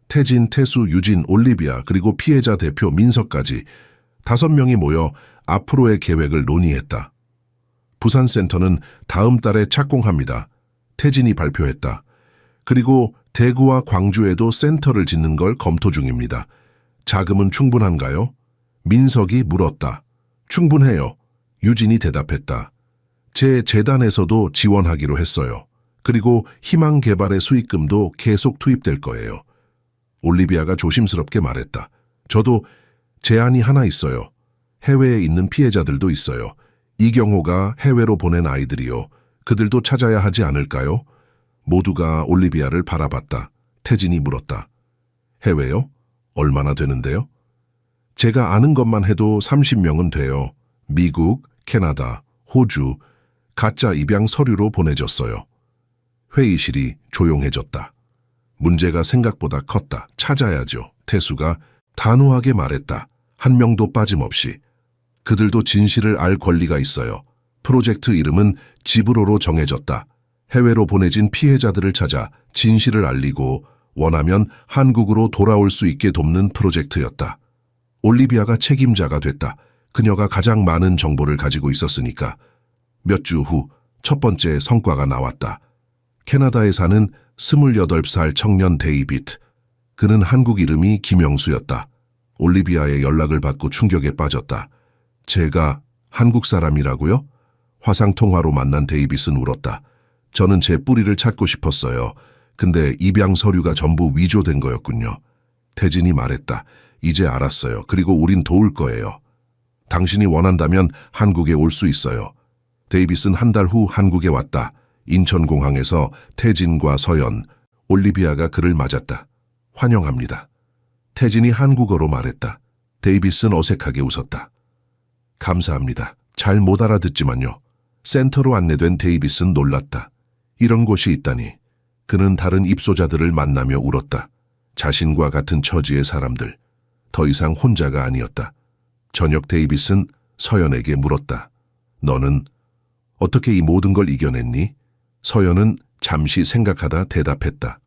태진, 태수, 유진, 올리비아 그리고 피해자 대표 민석까지 5명이 모여 앞으로의 계획을 논의했다. 부산센터는 다음 달에 착공합니다. 태진이 발표했다. 그리고 대구와 광주에도 센터를 짓는 걸 검토 중입니다. 자금은 충분한가요? 민석이 물었다. 충분해요. 유진이 대답했다. 제 재단에서도 지원하기로 했어요. 그리고 희망 개발의 수익금도 계속 투입될 거예요. 올리비아가 조심스럽게 말했다. 저도 제안이 하나 있어요. 해외에 있는 피해자들도 있어요. 이경호가 해외로 보낸 아이들이요. 그들도 찾아야 하지 않을까요? 모두가 올리비아를 바라봤다. 태진이 물었다. 해외요? 얼마나 되는데요? 제가 아는 것만 해도 30명은 돼요. 미국, 캐나다, 호주, 가짜 입양 서류로 보내졌어요. 회의실이 조용해졌다. 문제가 생각보다 컸다. 찾아야죠. 태수가 단호하게 말했다. 한 명도 빠짐없이. 그들도 진실을 알 권리가 있어요. 프로젝트 이름은 집으로로 정해졌다. 해외로 보내진 피해자들을 찾아 진실을 알리고 원하면 한국으로 돌아올 수 있게 돕는 프로젝트였다. 올리비아가 책임자가 됐다. 그녀가 가장 많은 정보를 가지고 있었으니까. 몇 주 후 첫 번째 성과가 나왔다. 캐나다에 사는 28살 청년 데이비드. 그는 한국 이름이 김영수였다. 올리비아의 연락을 받고 충격에 빠졌다. 제가 한국 사람이라고요? 화상통화로 만난 데이빗은 울었다. 저는 제 뿌리를 찾고 싶었어요. 근데 입양 서류가 전부 위조된 거였군요. 태진이 말했다. 이제 알았어요. 그리고 우린 도울 거예요. 당신이 원한다면 한국에 올 수 있어요. 데이빗은 한 달 후 한국에 왔다. 인천공항에서 태진과 서연, 올리비아가 그를 맞았다. 환영합니다. 태진이 한국어로 말했다. 데이비스는 어색하게 웃었다. 감사합니다. 잘 못 알아듣지만요. 센터로 안내된 데이비스는 놀랐다. 이런 곳이 있다니. 그는 다른 입소자들을 만나며 울었다. 자신과 같은 처지의 사람들. 더 이상 혼자가 아니었다. 저녁 데이비스는 서연에게 물었다. 너는 어떻게 이 모든 걸 이겨냈니? 서연은 잠시 생각하다 대답했다.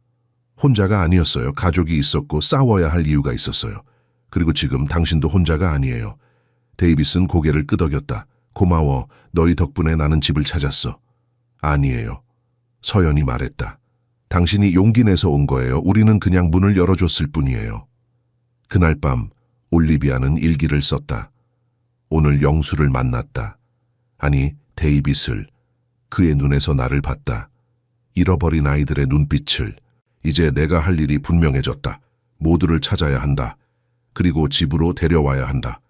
혼자가 아니었어요. 가족이 있었고 싸워야 할 이유가 있었어요. 그리고 지금 당신도 혼자가 아니에요. 데이비스는 고개를 끄덕였다. 고마워. 너희 덕분에 나는 집을 찾았어. 아니에요. 서연이 말했다. 당신이 용기 내서 온 거예요. 우리는 그냥 문을 열어줬을 뿐이에요. 그날 밤 올리비아는 일기를 썼다. 오늘 영수를 만났다. 아니, 데이빗을. 그의 눈에서 나를 봤다. 잃어버린 아이들의 눈빛을. 이제 내가 할 일이 분명해졌다. 모두를 찾아야 한다. 그리고 집으로 데려와야 한다.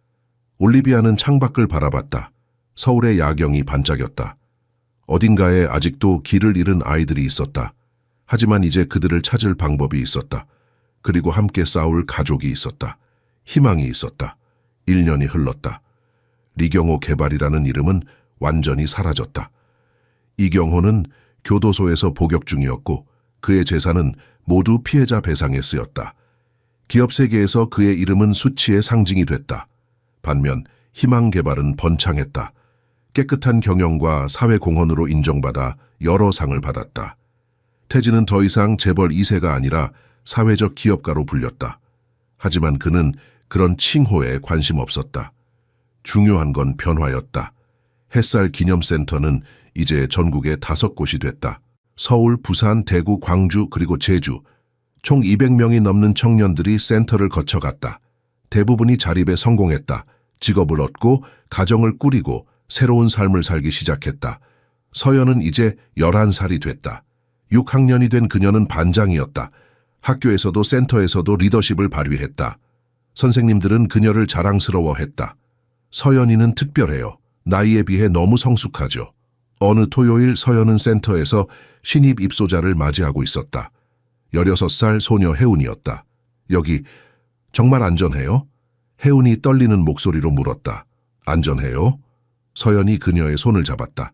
올리비아는 창밖을 바라봤다. 서울의 야경이 반짝였다. 어딘가에 아직도 길을 잃은 아이들이 있었다. 하지만 이제 그들을 찾을 방법이 있었다. 그리고 함께 싸울 가족이 있었다. 희망이 있었다. 1년이 흘렀다. 리경호 개발이라는 이름은 완전히 사라졌다. 이경호는 교도소에서 복역 중이었고 그의 재산은 모두 피해자 배상에 쓰였다. 기업 세계에서 그의 이름은 수치의 상징이 됐다. 반면 희망개발은 번창했다. 깨끗한 경영과 사회공헌으로 인정받아 여러 상을 받았다. 태진은 더 이상 재벌 2세가 아니라 사회적 기업가로 불렸다. 하지만 그는 그런 칭호에 관심 없었다. 중요한 건 변화였다. 햇살 기념센터는 이제 전국에 5곳이 됐다. 서울, 부산, 대구, 광주 그리고 제주. 총 200명이 넘는 청년들이 센터를 거쳐갔다. 대부분이 자립에 성공했다. 직업을 얻고 가정을 꾸리고 새로운 삶을 살기 시작했다. 서연은 이제 11살이 됐다. 6학년이 된 그녀는 반장이었다. 학교에서도 센터에서도 리더십을 발휘했다. 선생님들은 그녀를 자랑스러워했다. 서연이는 특별해요. 나이에 비해 너무 성숙하죠. 어느 토요일 서연은 센터에서 신입 입소자를 맞이하고 있었다. 16살 소녀 혜운이었다. 여기 정말 안전해요? 혜운이 떨리는 목소리로 물었다. 안전해요? 서연이 그녀의 손을 잡았다.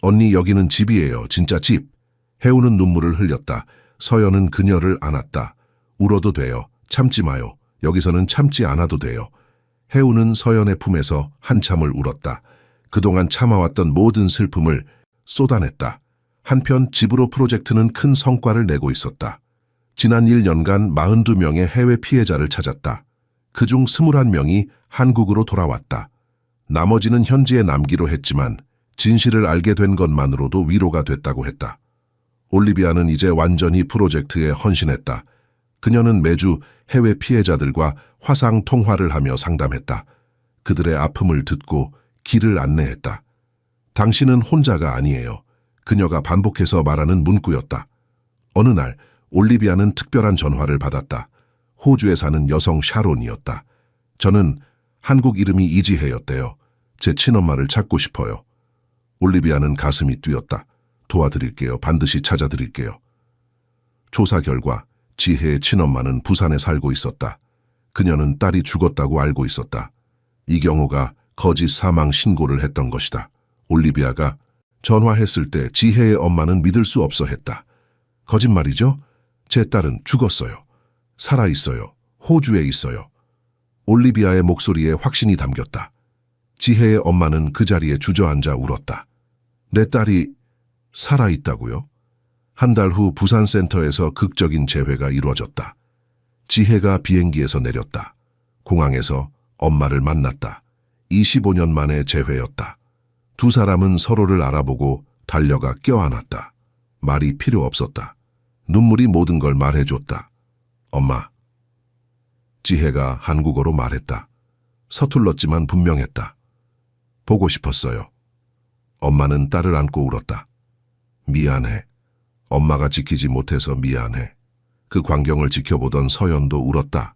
언니, 여기는 집이에요. 진짜 집. 혜운은 눈물을 흘렸다. 서연은 그녀를 안았다. 울어도 돼요. 참지 마요. 여기서는 참지 않아도 돼요. 혜운은 서연의 품에서 한참을 울었다. 그동안 참아왔던 모든 슬픔을 쏟아냈다. 한편 집으로 프로젝트는 큰 성과를 내고 있었다. 지난 1년간 42명의 해외 피해자를 찾았다. 그중 21명이 한국으로 돌아왔다. 나머지는 현지에 남기로 했지만 진실을 알게 된 것만으로도 위로가 됐다고 했다. 올리비아는 이제 완전히 프로젝트에 헌신했다. 그녀는 매주 해외 피해자들과 화상 통화를 하며 상담했다. 그들의 아픔을 듣고 길을 안내했다. 당신은 혼자가 아니에요. 그녀가 반복해서 말하는 문구였다. 어느 날 올리비아는 특별한 전화를 받았다. 호주에 사는 여성 샤론이었다. 저는 한국 이름이 이지혜였대요. 제 친엄마를 찾고 싶어요. 올리비아는 가슴이 뛰었다. 도와드릴게요. 반드시 찾아드릴게요. 조사 결과 지혜의 친엄마는 부산에 살고 있었다. 그녀는 딸이 죽었다고 알고 있었다. 이경호가 거짓 사망 신고를 했던 것이다. 올리비아가 전화했을 때 지혜의 엄마는 믿을 수 없어 했다. 거짓말이죠? 제 딸은 죽었어요. 살아있어요. 호주에 있어요. 올리비아의 목소리에 확신이 담겼다. 지혜의 엄마는 그 자리에 주저앉아 울었다. 내 딸이 살아있다고요? 한 달 후 부산센터에서 극적인 재회가 이루어졌다. 지혜가 비행기에서 내렸다. 공항에서 엄마를 만났다. 25년 만의 재회였다. 두 사람은 서로를 알아보고 달려가 껴안았다. 말이 필요 없었다. 눈물이 모든 걸 말해줬다. 엄마. 지혜가 한국어로 말했다. 서툴렀지만 분명했다. 보고 싶었어요. 엄마는 딸을 안고 울었다. 미안해. 엄마가 지키지 못해서 미안해. 그 광경을 지켜보던 서연도 울었다.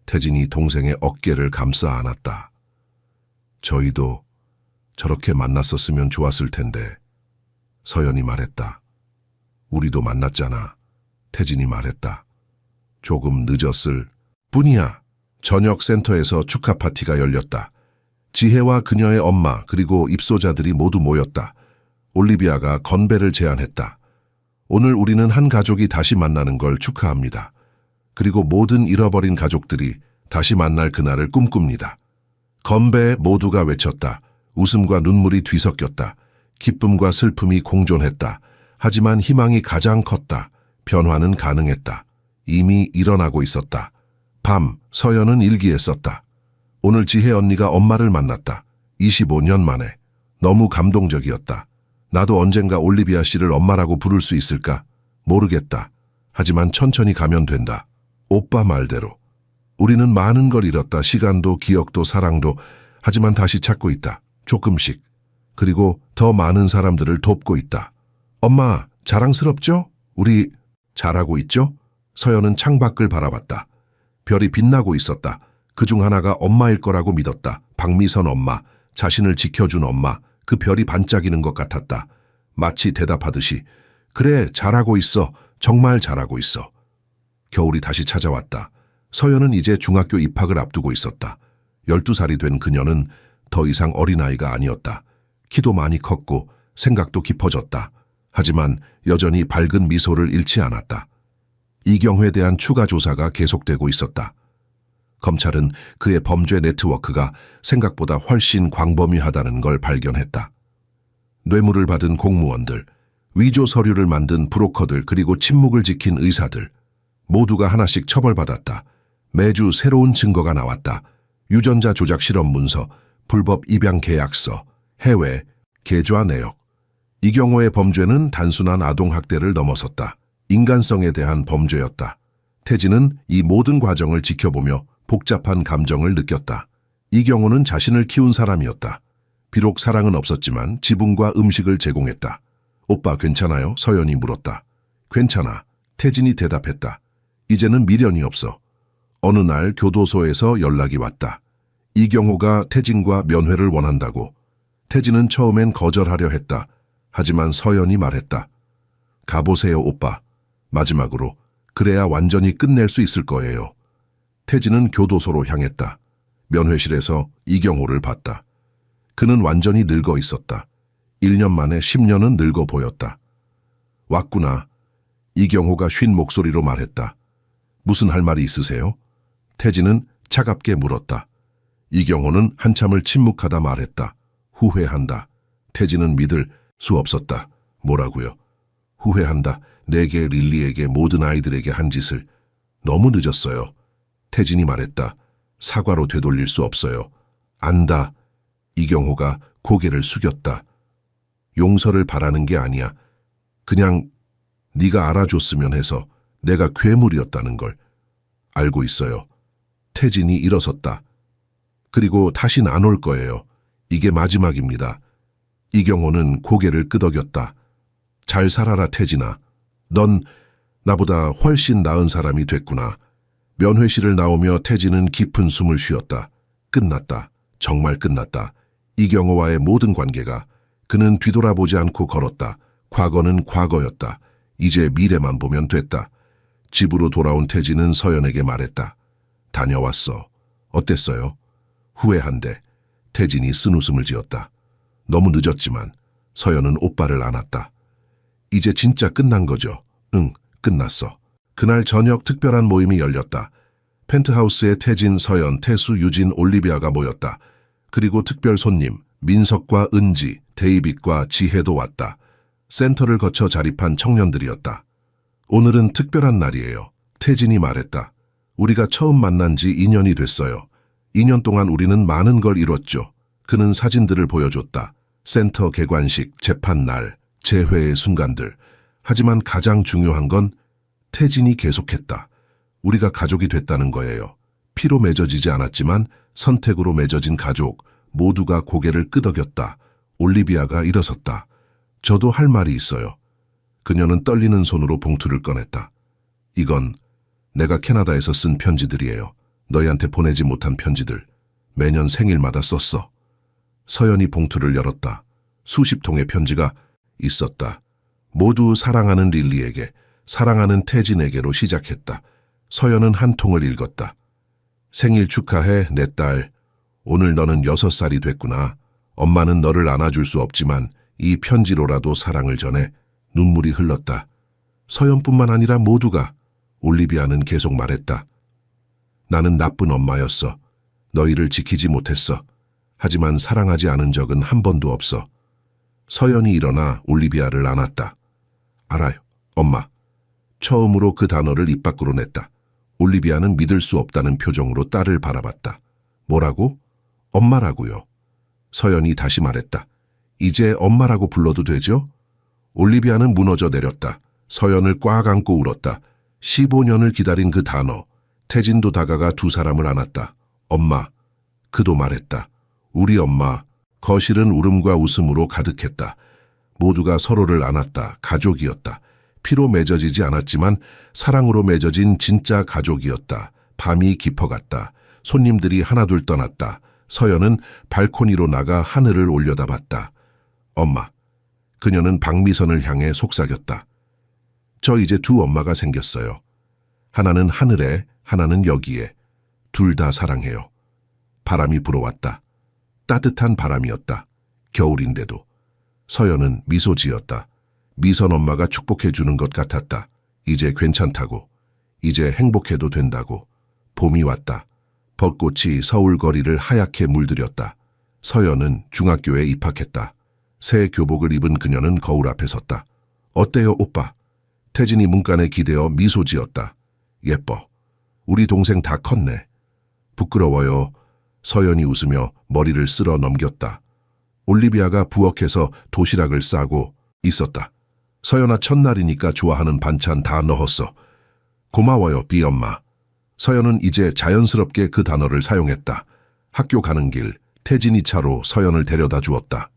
태진이 동생의 어깨를 감싸 안았다. 저희도 저렇게 만났었으면 좋았을 텐데. 서연이 말했다. 우리도 만났잖아. 태진이 말했다. 조금 늦었을 뿐이야. 저녁 센터에서 축하 파티가 열렸다. 지혜와 그녀의 엄마 그리고 입소자들이 모두 모였다. 올리비아가 건배를 제안했다. 오늘 우리는 한 가족이 다시 만나는 걸 축하합니다. 그리고 모든 잃어버린 가족들이 다시 만날 그날을 꿈꿉니다. 건배에 모두가 외쳤다. 웃음과 눈물이 뒤섞였다. 기쁨과 슬픔이 공존했다. 하지만 희망이 가장 컸다. 변화는 가능했다. 이미 일어나고 있었다. 밤, 서연은 일기에 썼다. 오늘 지혜 언니가 엄마를 만났다. 25년 만에. 너무 감동적이었다. 나도 언젠가 올리비아 씨를 엄마라고 부를 수 있을까? 모르겠다. 하지만 천천히 가면 된다. 오빠 말대로. 우리는 많은 걸 잃었다. 시간도, 기억도, 사랑도. 하지만 다시 찾고 있다. 조금씩. 그리고 더 많은 사람들을 돕고 있다. 엄마, 자랑스럽죠? 우리 잘하고 있죠? 서연은 창밖을 바라봤다. 별이 빛나고 있었다. 그중 하나가 엄마일 거라고 믿었다. 박미선 엄마, 자신을 지켜준 엄마, 그 별이 반짝이는 것 같았다. 마치 대답하듯이 그래, 잘하고 있어. 정말 잘하고 있어. 겨울이 다시 찾아왔다. 서연은 이제 중학교 입학을 앞두고 있었다. 12살이 된 그녀는 더 이상 어린아이가 아니었다. 키도 많이 컸고 생각도 깊어졌다. 하지만 여전히 밝은 미소를 잃지 않았다. 이경호에 대한 추가 조사가 계속되고 있었다. 검찰은 그의 범죄 네트워크가 생각보다 훨씬 광범위하다는 걸 발견했다. 뇌물을 받은 공무원들, 위조 서류를 만든 브로커들 그리고 침묵을 지킨 의사들 모두가 하나씩 처벌받았다. 매주 새로운 증거가 나왔다. 유전자 조작 실험 문서, 불법 입양 계약서, 해외, 계좌 내역. 이경호의 범죄는 단순한 아동학대를 넘어섰다. 인간성에 대한 범죄였다. 태진은 이 모든 과정을 지켜보며 복잡한 감정을 느꼈다. 이경호는 자신을 키운 사람이었다. 비록 사랑은 없었지만 지분과 음식을 제공했다. 오빠 괜찮아요? 서연이 물었다. 괜찮아. 태진이 대답했다. 이제는 미련이 없어. 어느 날 교도소에서 연락이 왔다. 이경호가 태진과 면회를 원한다고. 태진은 처음엔 거절하려 했다. 하지만 서연이 말했다. 가보세요, 오빠. 마지막으로 그래야 완전히 끝낼 수 있을 거예요. 태진은 교도소로 향했다. 면회실에서 이경호를 봤다. 그는 완전히 늙어 있었다. 1년 만에 10년은 늙어 보였다. 왔구나. 이경호가 쉰 목소리로 말했다. 무슨 할 말이 있으세요? 태진은 차갑게 물었다. 이경호는 한참을 침묵하다 말했다. 후회한다. 태진은 믿을 수 없었다. 뭐라고요? 후회한다. 내게, 릴리에게, 모든 아이들에게 한 짓을. 너무 늦었어요. 태진이 말했다. 사과로 되돌릴 수 없어요. 안다. 이경호가 고개를 숙였다. 용서를 바라는 게 아니야. 그냥 네가 알아줬으면 해서 내가 괴물이었다는 걸 알고 있어요. 태진이 일어섰다. 그리고 다신 안 올 거예요. 이게 마지막입니다. 이경호는 고개를 끄덕였다. 잘 살아라, 태진아. 넌 나보다 훨씬 나은 사람이 됐구나. 면회실을 나오며 태진은 깊은 숨을 쉬었다. 끝났다. 정말 끝났다. 이경호와의 모든 관계가. 그는 뒤돌아보지 않고 걸었다. 과거는 과거였다. 이제 미래만 보면 됐다. 집으로 돌아온 태진은 서연에게 말했다. 다녀왔어. 어땠어요? 후회한대. 태진이 쓴웃음을 지었다. 너무 늦었지만 서연은 오빠를 안았다. 이제 진짜 끝난 거죠? 응, 끝났어. 그날 저녁 특별한 모임이 열렸다. 펜트하우스에 태진, 서연, 태수, 유진, 올리비아가 모였다. 그리고 특별 손님, 민석과 은지, 데이빗과 지혜도 왔다. 센터를 거쳐 자립한 청년들이었다. 오늘은 특별한 날이에요. 태진이 말했다. 우리가 처음 만난 지 2년이 됐어요. 2년 동안 우리는 많은 걸 이뤘죠. 그는 사진들을 보여줬다. 센터 개관식, 재판 날, 재회의 순간들. 하지만 가장 중요한 건 태진이 계속했다. 우리가 가족이 됐다는 거예요. 피로 맺어지지 않았지만 선택으로 맺어진 가족. 모두가 고개를 끄덕였다. 올리비아가 일어섰다. 저도 할 말이 있어요. 그녀는 떨리는 손으로 봉투를 꺼냈다. 이건 내가 캐나다에서 쓴 편지들이에요. 너희한테 보내지 못한 편지들. 매년 생일마다 썼어. 서연이 봉투를 열었다. 수십 통의 편지가 있었다. 모두 사랑하는 릴리에게, 사랑하는 태진에게로 시작했다. 서연은 한 통을 읽었다. 생일 축하해, 내 딸. 오늘 너는 6살이 됐구나. 엄마는 너를 안아줄 수 없지만 이 편지로라도 사랑을 전해. 눈물이 흘렀다. 서연뿐만 아니라 모두가. 올리비아는 계속 말했다. 나는 나쁜 엄마였어. 너희를 지키지 못했어. 하지만 사랑하지 않은 적은 한 번도 없어. 서연이 일어나 올리비아를 안았다. 알아요, 엄마. 처음으로 그 단어를 입 밖으로 냈다. 올리비아는 믿을 수 없다는 표정으로 딸을 바라봤다. 뭐라고? 엄마라고요. 서연이 다시 말했다. 이제 엄마라고 불러도 되죠? 올리비아는 무너져 내렸다. 서연을 꽉 안고 울었다. 15년을 기다린 그 단어. 태진도 다가가 두 사람을 안았다. 엄마. 그도 말했다. 우리 엄마. 거실은 울음과 웃음으로 가득했다. 모두가 서로를 안았다. 가족이었다. 피로 맺어지지 않았지만 사랑으로 맺어진 진짜 가족이었다. 밤이 깊어갔다. 손님들이 하나둘 떠났다. 서연은 발코니로 나가 하늘을 올려다봤다. 엄마. 그녀는 박미선을 향해 속삭였다. 저 이제 두 엄마가 생겼어요. 하나는 하늘에, 하나는 여기에. 둘 다 사랑해요. 바람이 불어왔다. 따뜻한 바람이었다. 겨울인데도. 서연은 미소 지었다. 미선 엄마가 축복해 주는 것 같았다. 이제 괜찮다고. 이제 행복해도 된다고. 봄이 왔다. 벚꽃이 서울 거리를 하얗게 물들였다. 서연은 중학교에 입학했다. 새 교복을 입은 그녀는 거울 앞에 섰다. 어때요, 오빠? 태진이 문간에 기대어 미소 지었다. 예뻐. 우리 동생 다 컸네. 부끄러워요. 서연이 웃으며 머리를 쓸어 넘겼다. 올리비아가 부엌에서 도시락을 싸고 있었다. 서연아, 첫날이니까 좋아하는 반찬 다 넣었어. 고마워요, 비엄마. 서연은 이제 자연스럽게 그 단어를 사용했다. 학교 가는 길, 태진이 차로 서연을 데려다 주었다.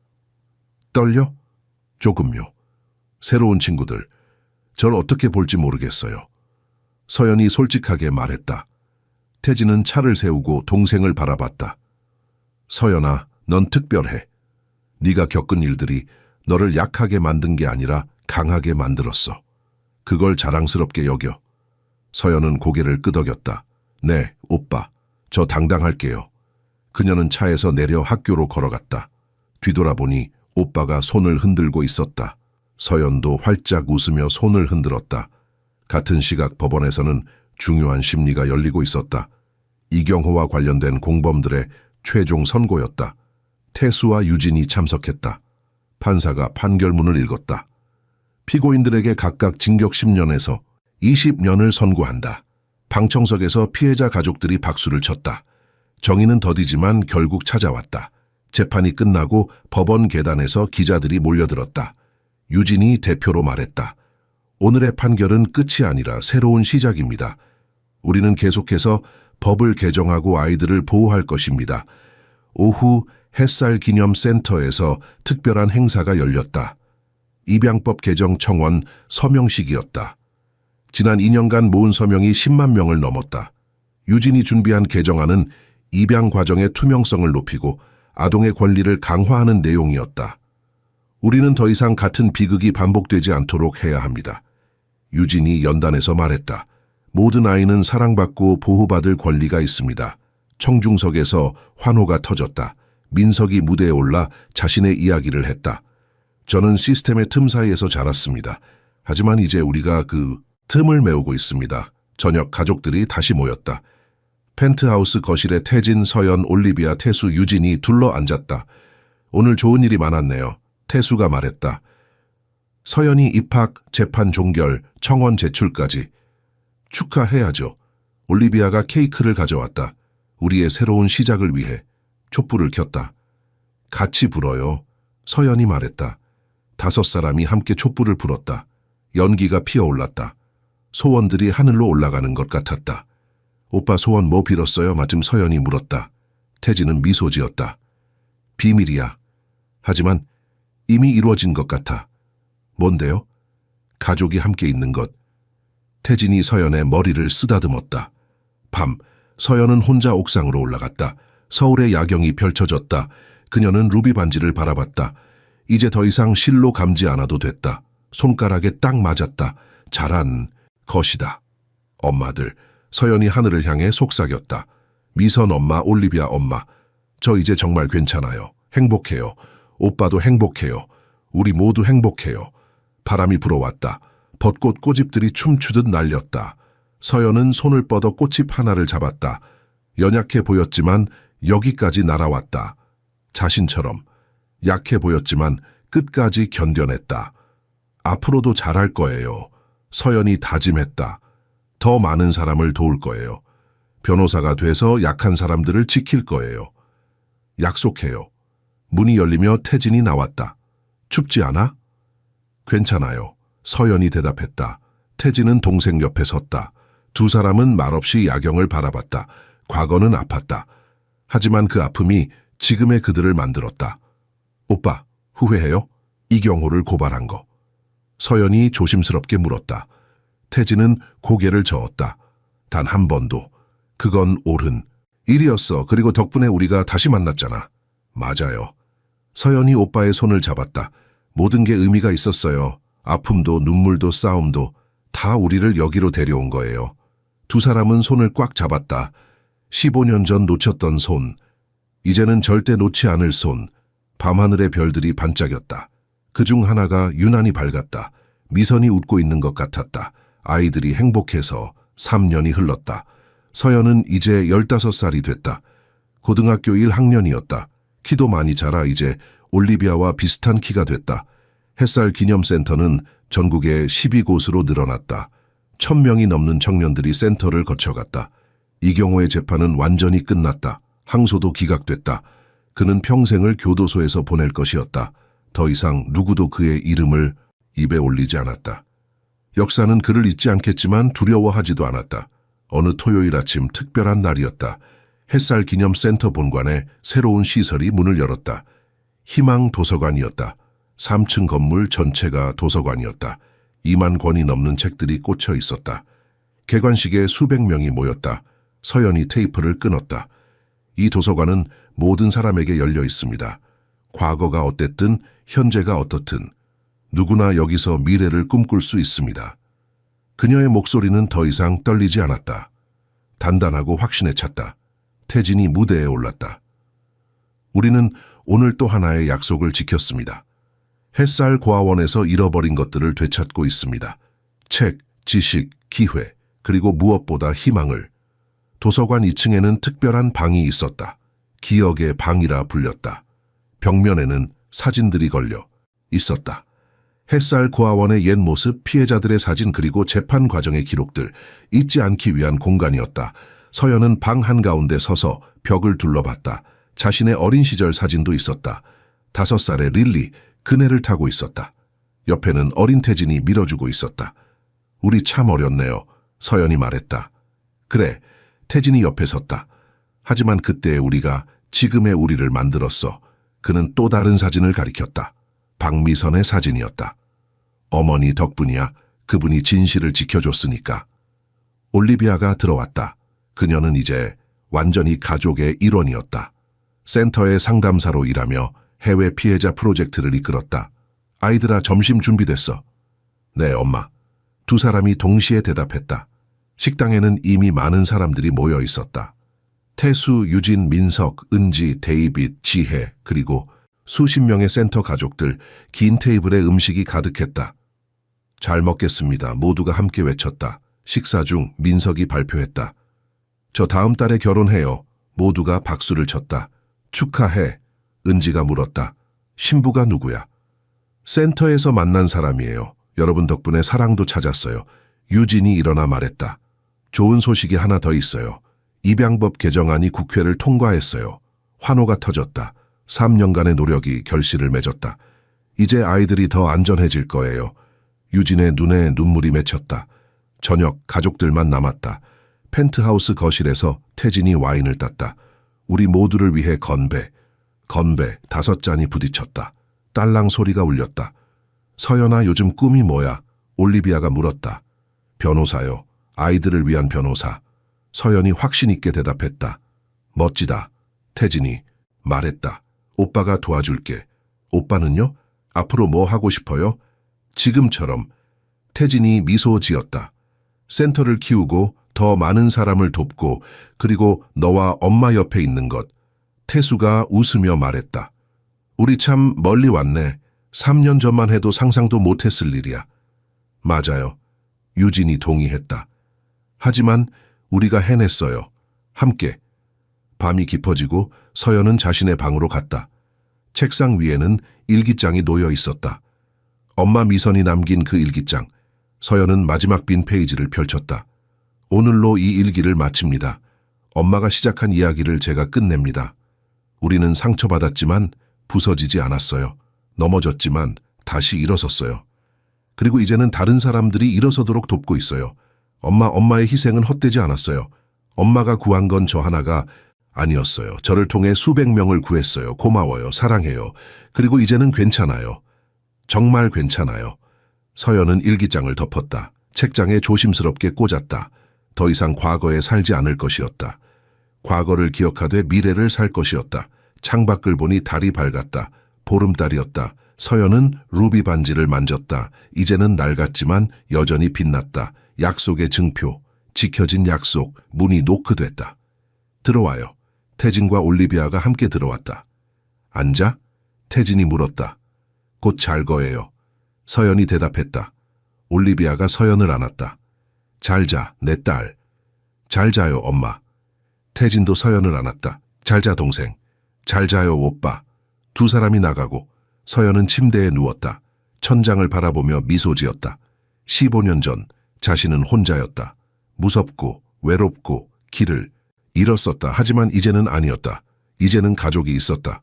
떨려? 조금요. 새로운 친구들, 절 어떻게 볼지 모르겠어요. 서연이 솔직하게 말했다. 태진은 차를 세우고 동생을 바라봤다. 서연아, 넌 특별해. 네가 겪은 일들이 너를 약하게 만든 게 아니라 강하게 만들었어. 그걸 자랑스럽게 여겨. 서연은 고개를 끄덕였다. 네, 오빠. 저 당당할게요. 그녀는 차에서 내려 학교로 걸어갔다. 뒤돌아보니 오빠가 손을 흔들고 있었다. 서연도 활짝 웃으며 손을 흔들었다. 같은 시각 법원에서는 중요한 심리가 열리고 있었다. 이경호와 관련된 공범들의 최종 선고였다. 태수와 유진이 참석했다. 판사가 판결문을 읽었다. 피고인들에게 각각 징역 10년에서 20년을 선고한다. 방청석에서 피해자 가족들이 박수를 쳤다. 정의는 더디지만 결국 찾아왔다. 재판이 끝나고 법원 계단에서 기자들이 몰려들었다. 유진이 대표로 말했다. 오늘의 판결은 끝이 아니라 새로운 시작입니다. 우리는 계속해서 법을 개정하고 아이들을 보호할 것입니다. 오후 햇살 기념센터에서 특별한 행사가 열렸다. 입양법 개정 청원 서명식이었다. 지난 2년간 모은 서명이 10만 명을 넘었다. 유진이 준비한 개정안은 입양 과정의 투명성을 높이고 아동의 권리를 강화하는 내용이었다. 우리는 더 이상 같은 비극이 반복되지 않도록 해야 합니다. 유진이 연단에서 말했다. 모든 아이는 사랑받고 보호받을 권리가 있습니다. 청중석에서 환호가 터졌다. 민석이 무대에 올라 자신의 이야기를 했다. 저는 시스템의 틈 사이에서 자랐습니다. 하지만 이제 우리가 그 틈을 메우고 있습니다. 저녁 가족들이 다시 모였다. 펜트하우스 거실에 태진, 서연, 올리비아, 태수, 유진이 둘러 앉았다. 오늘 좋은 일이 많았네요. 태수가 말했다. 서연이 입학, 재판 종결, 청원 제출까지. 축하해야죠. 올리비아가 케이크를 가져왔다. 우리의 새로운 시작을 위해 촛불을 켰다. 같이 불어요. 서연이 말했다. 5사람이 함께 촛불을 불었다. 연기가 피어올랐다. 소원들이 하늘로 올라가는 것 같았다. 오빠 소원 뭐 빌었어요? 마침 서연이 물었다. 태진은 미소 지었다. 비밀이야. 하지만 이미 이루어진 것 같아. 뭔데요? 가족이 함께 있는 것. 태진이 서연의 머리를 쓰다듬었다. 밤, 서연은 혼자 옥상으로 올라갔다. 서울의 야경이 펼쳐졌다. 그녀는 루비 반지를 바라봤다. 이제 더 이상 실로 감지 않아도 됐다. 손가락에 딱 맞았다. 잘한 것이다. 엄마들, 서연이 하늘을 향해 속삭였다. 미선 엄마, 올리비아 엄마. 저 이제 정말 괜찮아요. 행복해요. 오빠도 행복해요. 우리 모두 행복해요. 바람이 불어왔다. 벚꽃 꼬집들이 춤추듯 날렸다. 서연은 손을 뻗어 꽃잎 하나를 잡았다. 연약해 보였지만 여기까지 날아왔다. 자신처럼. 약해 보였지만 끝까지 견뎌냈다. 앞으로도 잘할 거예요. 서연이 다짐했다. 더 많은 사람을 도울 거예요. 변호사가 돼서 약한 사람들을 지킬 거예요. 약속해요. 문이 열리며 태진이 나왔다. 춥지 않아? 괜찮아요. 서연이 대답했다. 태진은 동생 옆에 섰다. 두 사람은 말없이 야경을 바라봤다. 과거는 아팠다. 하지만 그 아픔이 지금의 그들을 만들었다. 오빠, 후회해요? 이경호를 고발한 거. 서연이 조심스럽게 물었다. 태진은 고개를 저었다. 단 한 번도. 그건 옳은 일이었어. 그리고 덕분에 우리가 다시 만났잖아. 맞아요. 서연이 오빠의 손을 잡았다. 모든 게 의미가 있었어요. 아픔도 눈물도 싸움도 다 우리를 여기로 데려온 거예요. 두 사람은 손을 꽉 잡았다. 15년 전 놓쳤던 손. 이제는 절대 놓지 않을 손. 밤하늘의 별들이 반짝였다. 그중 하나가 유난히 밝았다. 미선이 웃고 있는 것 같았다. 아이들이 행복해서 3년이 흘렀다. 서연은 이제 15살이 됐다. 고등학교 1학년이었다. 키도 많이 자라 이제 올리비아와 비슷한 키가 됐다. 햇살 기념센터는 전국에 12곳으로 늘어났다. 1000명이 넘는 청년들이 센터를 거쳐갔다. 이경호의 재판은 완전히 끝났다. 항소도 기각됐다. 그는 평생을 교도소에서 보낼 것이었다. 더 이상 누구도 그의 이름을 입에 올리지 않았다. 역사는 그를 잊지 않겠지만 두려워하지도 않았다. 어느 토요일 아침 특별한 날이었다. 햇살 기념센터 본관에 새로운 시설이 문을 열었다. 희망 도서관이었다. 3층 건물 전체가 도서관이었다. 2만 권이 넘는 책들이 꽂혀 있었다. 개관식에 수백 명이 모였다. 서연이 테이프를 끊었다. 이 도서관은 모든 사람에게 열려 있습니다. 과거가 어땠든 현재가 어떻든 누구나 여기서 미래를 꿈꿀 수 있습니다. 그녀의 목소리는 더 이상 떨리지 않았다. 단단하고 확신에 찼다. 태진이 무대에 올랐다. 우리는 오늘 또 하나의 약속을 지켰습니다. 햇살 고아원에서 잃어버린 것들을 되찾고 있습니다. 책, 지식, 기회, 그리고 무엇보다 희망을. 도서관 2층에는 특별한 방이 있었다. 기억의 방이라 불렸다. 벽면에는 사진들이 걸려 있었다. 햇살 고아원의 옛 모습, 피해자들의 사진 그리고 재판 과정의 기록들, 잊지 않기 위한 공간이었다. 서연은 방 한가운데 서서 벽을 둘러봤다. 자신의 어린 시절 사진도 있었다. 5살의 릴리, 그네를 타고 있었다. 옆에는 어린 태진이 밀어주고 있었다. 우리 참 어렸네요. 서연이 말했다. 그래, 태진이 옆에 섰다. 하지만 그때의 우리가 지금의 우리를 만들었어. 그는 또 다른 사진을 가리켰다. 박미선의 사진이었다. 어머니 덕분이야. 그분이 진실을 지켜줬으니까. 올리비아가 들어왔다. 그녀는 이제 완전히 가족의 일원이었다. 센터의 상담사로 일하며 해외 피해자 프로젝트를 이끌었다. 아이들아, 점심 준비됐어. 네, 엄마. 두 사람이 동시에 대답했다. 식당에는 이미 많은 사람들이 모여 있었다. 태수, 유진, 민석, 은지, 데이빗, 지혜, 그리고 수십 명의 센터 가족들, 긴 테이블에 음식이 가득했다. 잘 먹겠습니다. 모두가 함께 외쳤다. 식사 중 민석이 발표했다. 저 다음 달에 결혼해요. 모두가 박수를 쳤다. 축하해. 은지가 물었다. 신부가 누구야? 센터에서 만난 사람이에요. 여러분 덕분에 사랑도 찾았어요. 유진이 일어나 말했다. 좋은 소식이 하나 더 있어요. 입양법 개정안이 국회를 통과했어요. 환호가 터졌다. 3년간의 노력이 결실을 맺었다. 이제 아이들이 더 안전해질 거예요. 유진의 눈에 눈물이 맺혔다. 저녁 가족들만 남았다. 펜트하우스 거실에서 태진이 와인을 땄다. 우리 모두를 위해 건배. 건배 5잔이 부딪혔다. 딸랑 소리가 울렸다. 서연아, 요즘 꿈이 뭐야? 올리비아가 물었다. 변호사요. 아이들을 위한 변호사. 서연이 확신 있게 대답했다. 멋지다. 태진이 말했다. 오빠가 도와줄게. 오빠는요? 앞으로 뭐 하고 싶어요? 지금처럼. 태진이 미소 지었다. 센터를 키우고 더 많은 사람을 돕고 그리고 너와 엄마 옆에 있는 것. 태수가 웃으며 말했다. 우리 참 멀리 왔네. 3년 전만 해도 상상도 못했을 일이야. 맞아요. 유진이 동의했다. 하지만 우리가 해냈어요. 함께. 밤이 깊어지고 서연은 자신의 방으로 갔다. 책상 위에는 일기장이 놓여 있었다. 엄마 미선이 남긴 그 일기장. 서연은 마지막 빈 페이지를 펼쳤다. 오늘로 이 일기를 마칩니다. 엄마가 시작한 이야기를 제가 끝냅니다. 우리는 상처받았지만 부서지지 않았어요. 넘어졌지만 다시 일어섰어요. 그리고 이제는 다른 사람들이 일어서도록 돕고 있어요. 엄마의 희생은 헛되지 않았어요. 엄마가 구한 건 저 하나가 아니었어요. 저를 통해 수백 명을 구했어요. 고마워요. 사랑해요. 그리고 이제는 괜찮아요. 정말 괜찮아요. 서연은 일기장을 덮었다. 책장에 조심스럽게 꽂았다. 더 이상 과거에 살지 않을 것이었다. 과거를 기억하되 미래를 살 것이었다. 창밖을 보니 달이 밝았다. 보름달이었다. 서연은 루비 반지를 만졌다. 이제는 낡았지만 여전히 빛났다. 약속의 증표, 지켜진 약속, 문이 노크됐다. 들어와요. 태진과 올리비아가 함께 들어왔다. 앉아? 태진이 물었다. 곧 잘 거예요. 서연이 대답했다. 올리비아가 서연을 안았다. 잘 자, 내 딸. 잘 자요, 엄마. 태진도 서연을 안았다. 잘 자, 동생. 잘 자요, 오빠. 두 사람이 나가고 서연은 침대에 누웠다. 천장을 바라보며 미소 지었다. 15년 전 자신은 혼자였다. 무섭고 외롭고 길을 잃었었다. 하지만 이제는 아니었다. 이제는 가족이 있었다.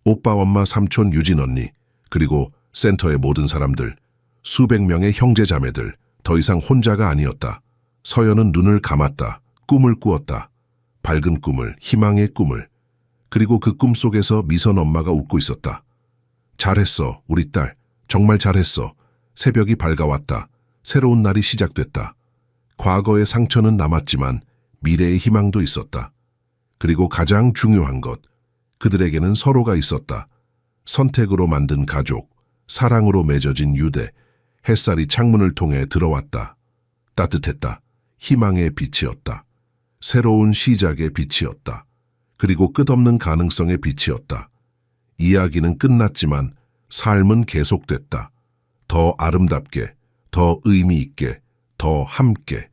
오빠, 엄마, 삼촌, 유진 언니, 그리고 센터의 모든 사람들, 수백 명의 형제 자매들, 더 이상 혼자가 아니었다. 서연은 눈을 감았다. 꿈을 꾸었다. 밝은 꿈을, 희망의 꿈을. 그리고 그 꿈 속에서 미선 엄마가 웃고 있었다. 잘했어, 우리 딸. 정말 잘했어. 새벽이 밝아왔다. 새로운 날이 시작됐다. 과거의 상처는 남았지만 미래의 희망도 있었다. 그리고 가장 중요한 것, 그들에게는 서로가 있었다. 선택으로 만든 가족, 사랑으로 맺어진 유대. 햇살이 창문을 통해 들어왔다. 따뜻했다. 희망의 빛이었다. 새로운 시작의 빛이었다. 그리고 끝없는 가능성의 빛이었다. 이야기는 끝났지만 삶은 계속됐다. 더 아름답게, 더 의미 있게, 더 함께.